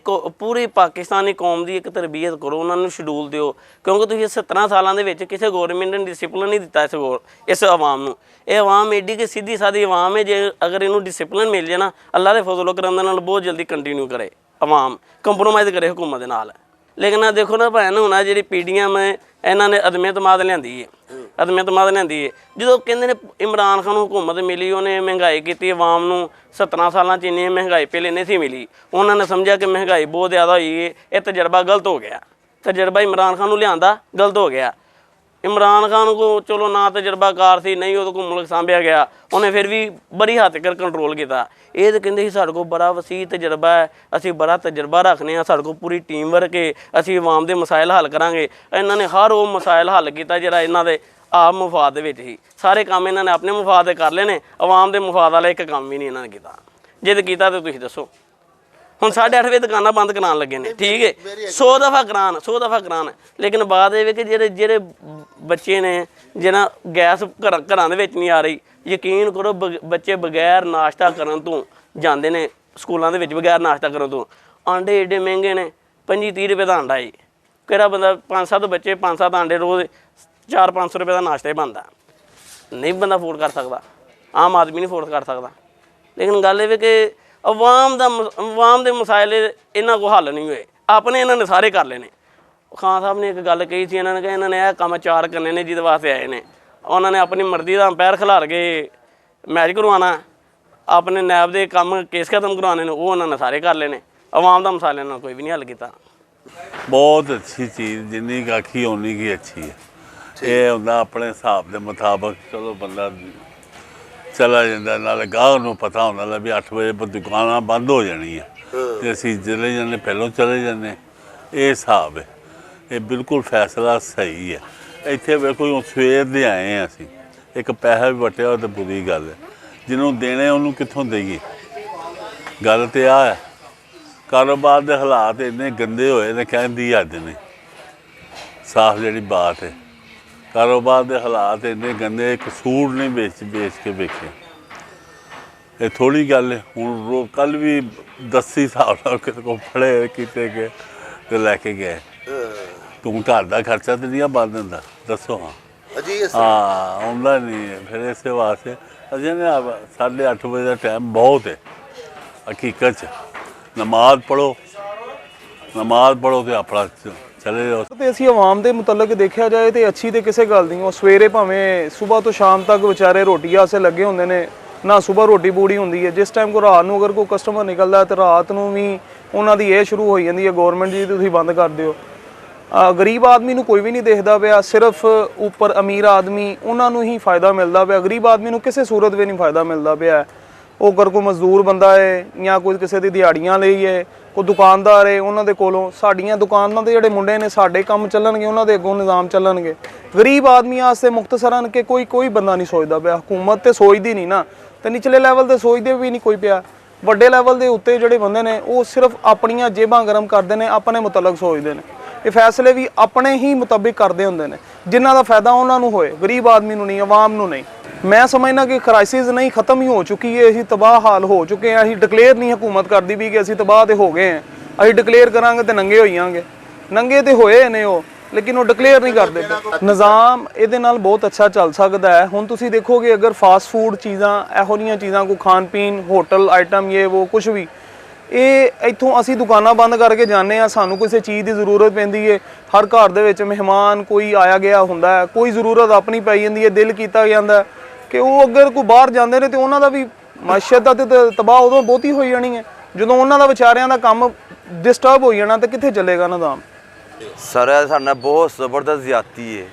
ਪੂਰੀ ਪਾਕਿਸਤਾਨੀ ਕੌਮ ਦੀ ਇੱਕ ਤਰਬੀਅਤ ਕਰੋ, ਉਹਨਾਂ ਨੂੰ ਸ਼ਡਿਊਲ ਦਿਓ, ਕਿਉਂਕਿ ਤੁਸੀਂ 17 ਸਾਲਾਂ ਦੇ ਵਿੱਚ ਕਿਸੇ ਗੌਰਮੈਂਟ ਨੇ ਡਿਸਿਪਲਿਨ ਨਹੀਂ ਦਿੱਤਾ ਇਸ ਆਵਾਮ ਨੂੰ। ਇਹ ਆਵਾਮ ਐਡੀ ਕਿ ਸਿੱਧੀ ਸਾਦੀ ਆਵਾਮ ਹੈ, ਜੇ ਅਗਰ ਇਹਨੂੰ ਡਿਸਿਪਲਿਨ ਮਿਲ ਜਾਏ ਨਾ, ਅੱਲਾ ਦੇ ਫਜ਼ਲ ਕਰਮ ਦੇ ਨਾਲ ਬਹੁਤ ਜਲਦੀ ਕੰਟੀਨਿਊ ਕਰੇ, ਆਵਾਮ ਕੰਪਰੋਮਾਈਜ਼ ਕਰੇ ਹੁਕੂਮਤ ਦੇ ਨਾਲ। ਲੇਕਿਨ ਆ ਦੇਖੋ ਨਾ ਭੈਣ, ਹੁਣ ਜਿਹੜੀ ਪੀੜੀਆਂ ਮੈਂ ਇਹਨਾਂ ਨੇ ਅਦਮੇ ਤਮਾਦ ਲਿਆਂਦੀ ਹੈ। ਜਦੋਂ ਕਹਿੰਦੇ ਨੇ ਇਮਰਾਨ ਖਾਨ ਨੂੰ ਹੁਕੂਮਤ ਮਿਲੀ, ਉਹਨੇ ਮਹਿੰਗਾਈ ਕੀਤੀ ਆਵਾਮ ਨੂੰ, 17 ਸਾਲਾਂ 'ਚ ਇੰਨੀ ਮਹਿੰਗਾਈ ਪਹਿਲੇ ਨਹੀਂ ਸੀ ਮਿਲੀ। ਉਹਨਾਂ ਨੇ ਸਮਝਿਆ ਕਿ ਮਹਿੰਗਾਈ ਬਹੁਤ ਜ਼ਿਆਦਾ ਹੋਈ ਹੈ, ਇਹ ਤਜਰਬਾ ਗਲਤ ਹੋ ਗਿਆ। ਤਜਰਬਾ ਇਮਰਾਨ ਖਾਨ ਨੂੰ ਲਿਆਂਦਾ ਗਲਤ ਹੋ ਗਿਆ। ਇਮਰਾਨ ਖਾਨ ਕੋ ਚਲੋ ਨਾ ਤਜਰਬਾਕਾਰ ਸੀ, ਨਹੀਂ ਉਹਦੇ ਕੋਲ ਮੁਲਕ ਸਾਂਭਿਆ ਗਿਆ, ਉਹਨੇ ਫਿਰ ਵੀ ਬੜੀ ਹੱਦ ਤੱਕ ਕੰਟਰੋਲ ਕੀਤਾ। ਇਹ ਤਾਂ ਕਹਿੰਦੇ ਸੀ ਸਾਡੇ ਕੋਲ ਬੜਾ ਵਸੀ ਤਜਰਬਾ ਹੈ, ਅਸੀਂ ਬੜਾ ਤਜਰਬਾ ਰੱਖਦੇ ਹਾਂ, ਸਾਡੇ ਕੋਲ ਪੂਰੀ ਟੀਮ ਵਰਕ ਹੈ, ਅਸੀਂ ਆਵਾਮ ਦੇ ਮਸਾਇਲ ਹੱਲ ਕਰਾਂਗੇ। ਇਹਨਾਂ ਨੇ ਹਰ ਉਹ ਮਸਾਇਲ ਹੱਲ ਕੀਤਾ ਜਿਹੜਾ ਇਹਨਾਂ ਦੇ ਆਪ ਮਫਾਦ ਦੇ ਵਿੱਚ ਹੀ। ਸਾਰੇ ਕੰਮ ਇਹਨਾਂ ਨੇ ਆਪਣੇ ਮਫਾਦ ਦੇ ਕਰ ਲਏ ਨੇ, ਆਵਾਮ ਦੇ ਮਫਾਦ ਵਾਲਾ ਇੱਕ ਕੰਮ ਵੀ ਨਹੀਂ ਇਹਨਾਂ ਨੇ ਕੀਤਾ। ਜੇ ਕੀਤਾ ਤਾਂ ਤੁਸੀਂ ਦੱਸੋ। ਹੁਣ 8:30 ਵਜੇ ਦੁਕਾਨਾਂ ਬੰਦ ਕਰਾਉਣ ਲੱਗੇ ਨੇ, ਠੀਕ ਹੈ, 100 ਦਫਾ ਕਰਾਉਣ, ਲੇਕਿਨ ਬਾਅਦ ਇਹ ਕਿ ਜਿਹੜੇ ਬੱਚੇ ਨੇ ਜਿਹਨਾਂ ਗੈਸ ਘਰਾਂ ਦੇ ਵਿੱਚ ਨਹੀਂ ਆ ਰਹੀ, ਯਕੀਨ ਕਰੋ ਬੱਚੇ ਬਗੈਰ ਨਾਸ਼ਤਾ ਕਰਨ ਤੋਂ ਜਾਂਦੇ ਨੇ ਸਕੂਲਾਂ ਦੇ ਵਿੱਚ, ਬਗੈਰ ਨਾਸ਼ਤਾ ਕਰਨ ਤੋਂ। ਆਂਡੇ ਏਡੇ ਮਹਿੰਗੇ ਨੇ, 25-30 ਰੁਪਏ ਦਾ ਆਂਡਾ ਜੀ। ਕਿਹੜਾ ਬੰਦਾ 5-7 ਬੱਚੇ 5-7 ਆਂਡੇ ਰੋਜ਼ 400-500 ਰੁਪਏ ਦਾ ਨਾਸ਼ਤਾ ਹੀ ਬਣਦਾ, ਨਹੀਂ ਬੰਦਾ ਅਫੋਰਡ ਕਰ ਸਕਦਾ, ਆਮ ਆਦਮੀ ਨਹੀਂ ਅਫੋਰਡ ਕਰ ਸਕਦਾ। ਲੇਕਿਨ ਗੱਲ ਇਹ ਵੀ ਕਿ ਆਵਾਮ ਦੇ ਮਸਾਇਲ ਇਹਨਾਂ ਕੋਲ ਹੱਲ ਨਹੀਂ ਹੋਏ, ਆਪਣੇ ਇਹਨਾਂ ਨੇ ਸਾਰੇ ਕਰ ਲਏ ਨੇ। ਖਾਨ ਸਾਹਿਬ ਨੇ ਇੱਕ ਗੱਲ ਕਹੀ ਸੀ, ਇਹਨਾਂ ਨੇ ਕਿਹਾ ਇਹਨਾਂ ਨੇ ਇਹ ਕੰਮ 4 ਕਰਨੇ ਨੇ ਜਿਹਦੇ ਵਾਸਤੇ ਆਏ ਨੇ। ਉਹਨਾਂ ਨੇ ਆਪਣੀ ਮਰਜ਼ੀ ਦਾ ਅੰਪਾਇਰ ਖਿਲਾਰ ਕੇ ਮੈਚ ਕਰਵਾਉਣਾ, ਆਪਣੇ ਨੈਬ ਦੇ ਕੰਮ ਕੇਸ ਖਤਮ ਕਰਵਾਉਣੇ ਨੇ, ਉਹ ਉਹਨਾਂ ਨੇ ਸਾਰੇ ਕਰ ਲਏ ਨੇ। ਆਵਾਮ ਦਾ ਮਸਾਇਲਾ ਨਾਲ ਕੋਈ ਵੀ ਨਹੀਂ ਹੱਲ ਕੀਤਾ।
ਬਹੁਤ ਅੱਛੀ ਚੀਜ਼, ਜਿੰਨੀ ਕੁ ਆਖੀ ਓਨੀ ਕੀ ਅੱਛੀ ਹੈ। ਇਹ ਹੁੰਦਾ ਆਪਣੇ ਹਿਸਾਬ ਦੇ ਮੁਤਾਬਕ, ਚਲੋ ਬੰਦਾ ਚਲਾ ਜਾਂਦਾ, ਨਾਲੇ ਗਾਹਕ ਨੂੰ ਪਤਾ ਹੁੰਦਾ ਵੀ 8 ਵਜੇ ਦੁਕਾਨਾਂ ਬੰਦ ਹੋ ਜਾਣੀ ਹੈ, ਤੇ ਅਸੀਂ ਚਲੇ ਜਾਂਦੇ, ਪਹਿਲਾਂ ਚਲੇ ਜਾਂਦੇ। ਇਹ ਹਿਸਾਬ ਹੈ, ਇਹ ਬਿਲਕੁਲ ਫੈਸਲਾ ਸਹੀ ਹੈ। ਇੱਥੇ ਵੇਖੋ ਹੁਣ ਸਵੇਰ ਦੇ ਆਏ ਹਾਂ ਅਸੀਂ, ਇੱਕ ਪੈਸਾ ਵੀ ਵਟਿਆ ਉਹ ਤਾਂ ਬੁਰੀ ਗੱਲ ਹੈ, ਜਿਹਨੂੰ ਦੇਣੇ ਉਹਨੂੰ ਕਿੱਥੋਂ ਦੇਈਏ। ਗੱਲ ਤੇ ਆ ਹੈ, ਕਾਰੋਬਾਰ ਦੇ ਹਾਲਾਤ ਇੰਨੇ ਗੰਦੇ ਹੋਏ ਨੇ, ਕਹਿਣ ਦੀ ਹੱਦ ਨਹੀਂ। ਸਾਫ਼ ਜਿਹੜੀ ਬਾਤ ਹੈ, ਕਾਰੋਬਾਰ ਦੇ ਹਾਲਾਤ ਇੰਨੇ ਗੰਦੇ, ਇੱਕ ਸੂਟ ਨਹੀਂ ਵੇਚ ਕੇ ਵੇਖੇ। ਇਹ ਥੋੜ੍ਹੀ ਗੱਲ ਹੈ। ਹੁਣ ਕੱਲ੍ਹ ਵੀ 10 ਹਿਸਾਬ ਨਾਲ ਕਿਸੇ ਕੋਲ ਫੜੇ ਕੀਤੇ ਗਏ ਤੇ ਲੈ ਕੇ ਗਏ। ਤੂੰ ਘਰ ਦਾ ਖਰਚਾ ਤਾਂ ਨਹੀਂ ਬੰਦ ਹੁੰਦਾ, ਦੱਸੋ। ਹਾਂ ਆਉਂਦਾ ਨਹੀਂ ਹੈ। ਫਿਰ ਇਸੇ ਵਾਸਤੇ ਅਸੀਂ ਨੇ 8:30 ਵਜੇ ਦਾ ਟਾਈਮ ਬਹੁਤ ਹੈ ਹਕੀਕਤ 'ਚ। ਨਮਾਜ਼ ਪੜ੍ਹੋ ਤੇ ਆਪਣਾ ਚਲੇ ਜਾਓ।
ਤੇ ਅਸੀਂ ਆਵਾਮ ਦੇ ਮੁਤਲਕ ਦੇਖਿਆ ਜਾਏ ਤੇ ਅੱਛੀ ਤੇ ਕਿਸੇ ਗੱਲ ਨਹੀਂ। ਉਹ ਸਵੇਰੇ ਭਾਵੇਂ ਸਵੇਰ ਤੋਂ ਸ਼ਾਮ ਤੱਕ ਵਿਚਾਰੇ ਰੋਟੀ ਆਸੇ ਲੱਗੇ ਹੁੰਦੇ ਨੇ, ਨਾ ਸਵੇਰ ਰੋਟੀ ਪੂੜੀ ਹੁੰਦੀ ਹੈ। ਜਿਸ ਟਾਈਮ ਕੋ ਰਾਤ ਨੂੰ ਅਗਰ ਕੋਈ ਕਸਟਮਰ ਨਿਕਲਦਾ ਤੇ ਰਾਤ ਨੂੰ ਵੀ ਉਹਨਾਂ ਦੀ ਇਹ ਸ਼ੁਰੂ ਹੋ ਜਾਂਦੀ ਹੈ, ਗੌਰਮੈਂਟ ਜੀ ਤੁਸੀਂ ਬੰਦ ਕਰ ਦਿਓ। ਗਰੀਬ ਆਦਮੀ ਨੂੰ ਕੋਈ ਵੀ ਨਹੀਂ ਦੇਖਦਾ ਪਿਆ, ਸਿਰਫ ਉੱਪਰ ਅਮੀਰ ਆਦਮੀ ਉਹਨਾਂ ਨੂੰ ਹੀ ਫਾਇਦਾ ਮਿਲਦਾ ਪਿਆ। ਗਰੀਬ ਆਦਮੀ ਨੂੰ ਕਿਸੇ ਸੂਰਤ ਵੀ ਨਹੀਂ ਫਾਇਦਾ ਮਿਲਦਾ ਪਿਆ। ਉਹ ਅਗਰ ਕੋਈ ਮਜ਼ਦੂਰ ਬੰਦਾ ਹੈ ਜਾਂ ਕੋਈ ਕਿਸੇ ਦੀ ਦਿਹਾੜੀਆਂ ਲਈ ਹੈ, ਕੋਈ ਦੁਕਾਨਦਾਰ ਹੈ, ਉਹਨਾਂ ਦੇ ਕੋਲੋਂ ਸਾਡੀਆਂ ਦੁਕਾਨਾਂ ਦੇ ਜਿਹੜੇ ਮੁੰਡੇ ਨੇ ਸਾਡੇ ਕੰਮ ਚੱਲਣਗੇ, ਉਹਨਾਂ ਦੇ ਅੱਗੋਂ ਨਿਜ਼ਾਮ ਚੱਲਣਗੇ। ਗਰੀਬ ਆਦਮੀ ਵਾਸਤੇ ਮੁਖਤਸਰਨ ਕਿ ਕੋਈ ਬੰਦਾ ਨਹੀਂ ਸੋਚਦਾ ਪਿਆ। ਹੁਕੂਮਤ ਤੇ ਸੋਚਦੀ ਨਹੀਂ ਨਾ, ਤੇ ਨਿਚਲੇ ਲੈਵਲ ਤੇ ਸੋਚਦੇ ਵੀ ਨਹੀਂ ਕੋਈ ਪਿਆ। ਵੱਡੇ ਲੈਵਲ ਦੇ ਉੱਤੇ ਜਿਹੜੇ ਬੰਦੇ ਨੇ ਉਹ ਸਿਰਫ ਆਪਣੀਆਂ ਜੇਬਾਂ ਗਰਮ ਕਰਦੇ ਨੇ, ਆਪਣੇ ਮੁਤਲਕ ਸੋਚਦੇ ਨੇ। ਇਹ ਫੈਸਲੇ ਵੀ ਆਪਣੇ ਹੀ ਮੁਤਾਬਿਕ ਕਰਦੇ ਹੁੰਦੇ ਨੇ, ਜਿਨ੍ਹਾਂ ਦਾ ਫਾਇਦਾ ਉਹਨਾਂ ਨੂੰ ਹੋਏ, ਗਰੀਬ ਆਦਮੀ ਨੂੰ ਨਹੀਂ, ਆਵਾਮ ਨੂੰ ਨਹੀਂ। ਮੈਂ ਸਮਝਦਾ ਕਿ ਕ੍ਰਾਈਸਿਸ ਨਹੀਂ ਖਤਮ ਹੀ ਹੋ ਚੁੱਕੀ ਹੈ। ਅਸੀਂ ਤਬਾਹ ਹਾਲ ਹੋ ਚੁੱਕੇ ਹਾਂ। ਅਸੀਂ ਡਿਕਲੇਅਰ ਨਹੀਂ ਹੁਕੂਮਤ ਕਰਦੀ ਵੀ ਕਿ ਅਸੀਂ ਤਬਾਹ ਤੇ ਹੋ ਗਏ ਹਾਂ। ਅਸੀਂ ਡਿਕਲੇਅਰ ਕਰਾਂਗੇ ਤੇ ਨੰਗੇ ਹੋਈਆਂਗੇ। ਨੰਗੇ ਤੇ ਹੋਏ ਨੇ ਉਹ, ਲੇਕਿਨ ਉਹ ਡਿਕਲੇਅਰ ਨਹੀਂ ਕਰਦੇ। ਨਿਜ਼ਾਮ ਇਹਦੇ ਨਾਲ ਬਹੁਤ ਅੱਛਾ ਚੱਲ ਸਕਦਾ ਹੈ। ਹੁਣ ਤੁਸੀਂ ਦੇਖੋਗੇ ਅਗਰ ਫਾਸਟ ਫੂਡ ਚੀਜ਼ਾਂ, ਇਹੋ ਜਿਹੀਆਂ ਚੀਜ਼ਾਂ ਕੋ ਖਾਣ ਪੀਣ, ਹੋਟਲ ਆਈਟਮ, ਇਹ ਉਹ ਕੁਛ ਵੀ, ਇਹ ਇੱਥੋਂ ਅਸੀਂ ਦੁਕਾਨਾਂ ਬੰਦ ਕਰਕੇ ਜਾਂਦੇ ਹਾਂ। ਸਾਨੂੰ ਕਿਸੇ ਚੀਜ਼ ਦੀ ਜ਼ਰੂਰਤ ਪੈਂਦੀ ਹੈ। ਹਰ ਘਰ ਦੇ ਵਿੱਚ ਮਹਿਮਾਨ ਕੋਈ ਆਇਆ ਗਿਆ ਹੁੰਦਾ ਹੈ, ਕੋਈ ਜ਼ਰੂਰਤ ਆਪਣੀ ਪੈ ਜਾਂਦੀ ਹੈ, ਦਿਲ ਕੀਤਾ ਜਾਂਦਾ ਕਿ ਉਹ ਅਗਰ ਕੋਈ ਬਾਹਰ ਜਾਂਦੇ ਨੇ ਤੇ ਉਹਨਾਂ ਦਾ ਵੀ ਮਾਸ਼ੀਅਤ ਦਾ ਤੇ ਤਬਾਹ ਉਦੋਂ ਬਹੁਤੀ ਹੋਈ ਜਾਣੀ ਹੈ। ਜਦੋਂ ਉਹਨਾਂ ਦਾ ਵਿਚਾਰਿਆਂ ਦਾ ਕੰਮ ਡਿਸਟਰਬ ਹੋ ਜਾਣਾ ਤਾਂ ਕਿੱਥੇ ਚੱਲੇਗਾ ਨਿਜ਼ਾਮ।
ਸਰ ਇਹ ਸਾਡੇ ਨਾਲ ਬਹੁਤ ਜ਼ਬਰਦਸਤ ਜ਼ਿਆਦਤੀ ਹੈ।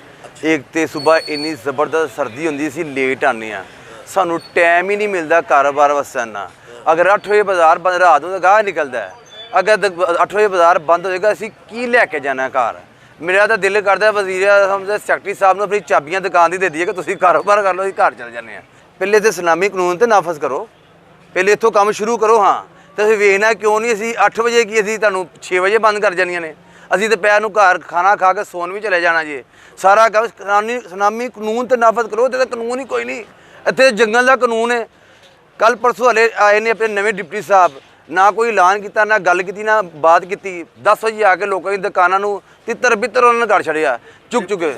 ਇੱਕ ਤੇ ਸਵੇਰ ਇੰਨੀ ਜ਼ਬਰਦਸਤ ਸਰਦੀ ਹੁੰਦੀ ਸੀ, ਲੇਟ ਆਉਂਦੇ ਹਾਂ, ਸਾਨੂੰ ਟਾਈਮ ਹੀ ਨਹੀਂ ਮਿਲਦਾ ਕਾਰੋਬਾਰ ਵਾਸਤੇ ਨਾ। ਅਗਰ 8 ਵਜੇ ਬਾਜ਼ਾਰ ਬੰਦ, ਰਾਤ ਨੂੰ ਤਾਂ ਗਾਹ ਨਿਕਲਦਾ ਹੈ, ਅਗਰ 8 ਵਜੇ ਬਾਜ਼ਾਰ ਬੰਦ ਹੋਏਗਾ ਅਸੀਂ ਕੀ ਲੈ ਕੇ ਜਾਣਾ ਘਰ। ਮੇਰਾ ਤਾਂ ਦਿਲ ਕਰਦਾ ਵਜ਼ੀਰ ਆਜ਼ਮ ਦੇ ਸੈਕਟਰੀ ਸਾਹਿਬ ਨੂੰ ਆਪਣੀ ਚਾਬੀਆਂ ਦੁਕਾਨ ਦੀ ਦੇ ਦਈਏ ਕਿ ਤੁਸੀਂ ਕਾਰੋਬਾਰ ਕਰ ਲਓ, ਅਸੀਂ ਘਰ ਚਲੇ ਜਾਂਦੇ ਹਾਂ। ਪਹਿਲੇ ਤਾਂ ਇਸਲਾਮੀ ਕਾਨੂੰਨ ਤੇ ਨਾਫਜ਼ ਕਰੋ, ਪਹਿਲੇ ਇੱਥੋਂ ਕੰਮ ਸ਼ੁਰੂ ਕਰੋ। ਹਾਂ ਤੇ ਅਸੀਂ ਵੇਖਣਾ ਕਿਉਂ ਨਹੀਂ ਅਸੀਂ 8 ਵਜੇ ਕੀ ਅਸੀਂ ਤੁਹਾਨੂੰ 6 ਵਜੇ ਬੰਦ ਕਰ ਜਾਣੀਆਂ ਨੇ। ਅਸੀਂ ਤਾਂ ਪੈਰ ਨੂੰ ਘਰ ਖਾਣਾ ਖਾ ਕੇ ਸੌਣ ਵੀ ਚਲੇ ਜਾਣਾ ਜੀ। ਸਾਰਾ ਕੰਮ ਇਸਲਾਮੀ ਕਾਨੂੰਨ ਤੇ ਨਾਫਜ਼ ਕਰੋ। ਤੇ ਕਾਨੂੰਨ ਹੀ ਕੋਈ ਨਹੀਂ, ਇੱਥੇ ਜੰਗਲ ਦਾ ਕਾਨੂੰਨ ਹੈ। ਕੱਲ ਪਰਸੋਂ ਹਲੇ ਆਏ ਨੇ ਆਪਣੇ ਨਵੇਂ ਡਿਪਟੀ ਸਾਹਿਬ, ਨਾ ਕੋਈ ਐਲਾਨ ਕੀਤਾ, ਨਾ ਗੱਲ ਕੀਤੀ, ਨਾ ਬਾਤ ਕੀਤੀ। 10 ਵਜੇ ਆ ਕੇ ਲੋਕਾਂ ਦੀ ਦੁਕਾਨਾਂ ਨੂੰ ਤਿੱਤਰ ਬਿੱਤਰ ਉਹਨਾਂ ਨੇ ਕਰ ਛੜਿਆ ਚੁੱਕ ਚੁੱਕੇ।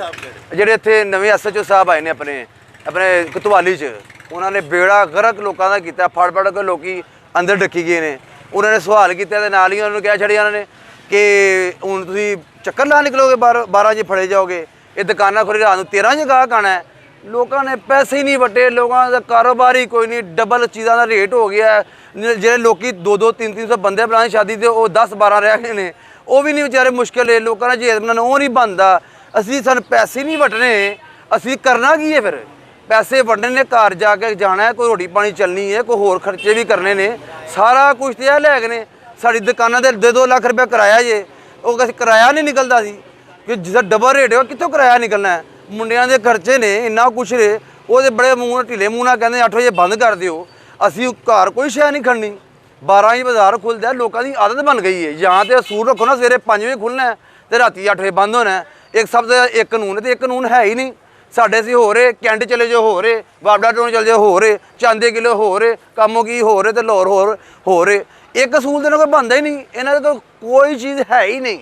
ਜਿਹੜੇ ਇੱਥੇ ਨਵੇਂ SHO ਸਾਹਿਬ ਆਏ ਨੇ ਆਪਣੇ ਕਤਵਾਲੀ 'ਚ, ਉਹਨਾਂ ਨੇ ਬੇੜਾ ਗਰਕ ਲੋਕਾਂ ਦਾ ਕੀਤਾ। ਫੜ ਫੜ ਕੇ ਲੋਕੀ ਅੰਦਰ ਡੱਕੀ ਗਏ ਨੇ। ਉਹਨਾਂ ਨੇ ਸਵਾਲ ਕੀਤਾ ਤੇ ਨਾਲ ਹੀ ਉਹਨਾਂ ਨੂੰ ਕਹਿ ਛੜਿਆ ਉਹਨਾਂ ਨੇ ਕਿ ਹੁਣ ਤੁਸੀਂ ਚੱਕਰ ਲਾ ਨਿਕਲੋਗੇ, 12 ਵਜੇ ਫੜੇ ਜਾਓਗੇ। ਇਹ ਦੁਕਾਨਾਂ ਖੋਲ੍ਹੀ ਰਾਤ ਨੂੰ 13 ਵਜੇ ਗਾਹਕ ਆਉਣਾ ਹੈ। ਲੋਕਾਂ ਨੇ ਪੈਸੇ ਹੀ ਨਹੀਂ ਵਟੇ, ਲੋਕਾਂ ਦਾ ਕਾਰੋਬਾਰ ਹੀ ਕੋਈ ਨਹੀਂ, ਡਬਲ ਚੀਜ਼ਾਂ ਦਾ ਰੇਟ ਹੋ ਗਿਆ। ਜਿਹੜੇ ਲੋਕੀ 2-2 300 ਬੰਦੇ ਬਣਾਉਣ ਸ਼ਾਦੀ ਤੇ ਉਹ 10-12 ਰਹਿ ਗਏ ਨੇ, ਉਹ ਵੀ ਨਹੀਂ ਵਿਚਾਰੇ ਮੁਸ਼ਕਿਲ ਹੈ। ਲੋਕਾਂ ਦਾ ਜੇਦ ਬਣਾਉਣਾ ਉਹ ਨਹੀਂ ਬਣਦਾ। ਅਸੀਂ ਸਾਨੂੰ ਪੈਸੇ ਨਹੀਂ ਵਟਣੇ, ਅਸੀਂ ਕਰਨਾ ਕੀ ਹੈ ਫਿਰ? ਪੈਸੇ ਵਟਣੇ ਨੇ, ਘਰ ਜਾ ਕੇ ਜਾਣਾ ਹੈ, ਕੋਈ ਰੋਟੀ ਪਾਣੀ ਚੱਲਣੀ ਹੈ, ਕੋਈ ਹੋਰ ਖਰਚੇ ਵੀ ਕਰਨੇ ਨੇ, ਸਾਰਾ ਕੁਛ ਤੇ ਇਹ ਲੈ ਗਏ ਨੇ। ਸਾਡੀ ਦੁਕਾਨਾਂ ਦੇ 2-2 ਲੱਖ ਰੁਪਏ ਕਿਰਾਇਆ ਜੇ, ਉਹ ਕਿਰਾਇਆ ਨਹੀਂ ਨਿਕਲਦਾ ਸੀ ਕਿ ਜਿਸ ਡਬਲ ਰੇਟ ਹੈ ਕਿੱਥੋਂ ਕਿਰਾਇਆ ਨਿਕਲਣਾ ਹੈ। ਮੁੰਡਿਆਂ ਦੇ ਖਰਚੇ ਨੇ ਇੰਨਾ ਕੁਛ ਨੇ, ਉਹਦੇ ਬੜੇ ਮੂੰਹ ਢਿੱਲੇ ਮੂੰਹ ਨਾਲ ਕਹਿੰਦੇ 8 ਵਜੇ ਬੰਦ ਕਰ ਦਿਓ। ਅਸੀਂ ਘਰ ਕੋਈ ਸ਼ੈ ਨਹੀਂ ਖੜਨੀ, 12 ਵਜੇ ਬਾਜ਼ਾਰ ਖੁੱਲਦਾ। ਲੋਕਾਂ ਦੀ ਆਦਤ ਬਣ ਗਈ ਹੈ, ਜਾਂ ਤੇ ਅਸੂਲ ਰੱਖੋ ਨਾ ਸਵੇਰੇ 5 ਵਜੇ ਖੁੱਲ੍ਹਣਾ ਤੇ ਰਾਤੀ 8 ਵਜੇ ਬੰਦ ਹੋਣਾ। ਇੱਕ ਸਭ ਦਾ ਇੱਕ ਕਾਨੂੰਨ ਹੈ ਤੇ ਇੱਕ ਕਾਨੂੰਨ ਹੈ ਹੀ ਨਹੀਂ ਸਾਡੇ। ਅਸੀਂ ਹੋ ਰਹੇ ਕੈਂਟ ਚਲੇ ਜਾਓ, ਹੋ ਰਹੇ ਬਾਬਲਾ ਟੋਨ ਚਲੇ ਜਾਓ, ਹੋ ਰਹੇ ਚਾਂਦੇ ਕਿਲੋ, ਹੋ ਰਹੇ ਕੰਮੋ ਕੀ, ਹੋ ਰਹੇ ਤੇ ਲਾਹੌਰ ਹੋ ਰਹੇ। ਇੱਕ ਅਸੂਲ ਦੇ ਨਾਲ ਕੋਈ ਬਣਦਾ ਹੀ ਨਹੀਂ। ਇਹਨਾਂ ਦੇ ਕੋਲ ਕੋਈ ਚੀਜ਼ ਹੈ ਹੀ ਨਹੀਂ,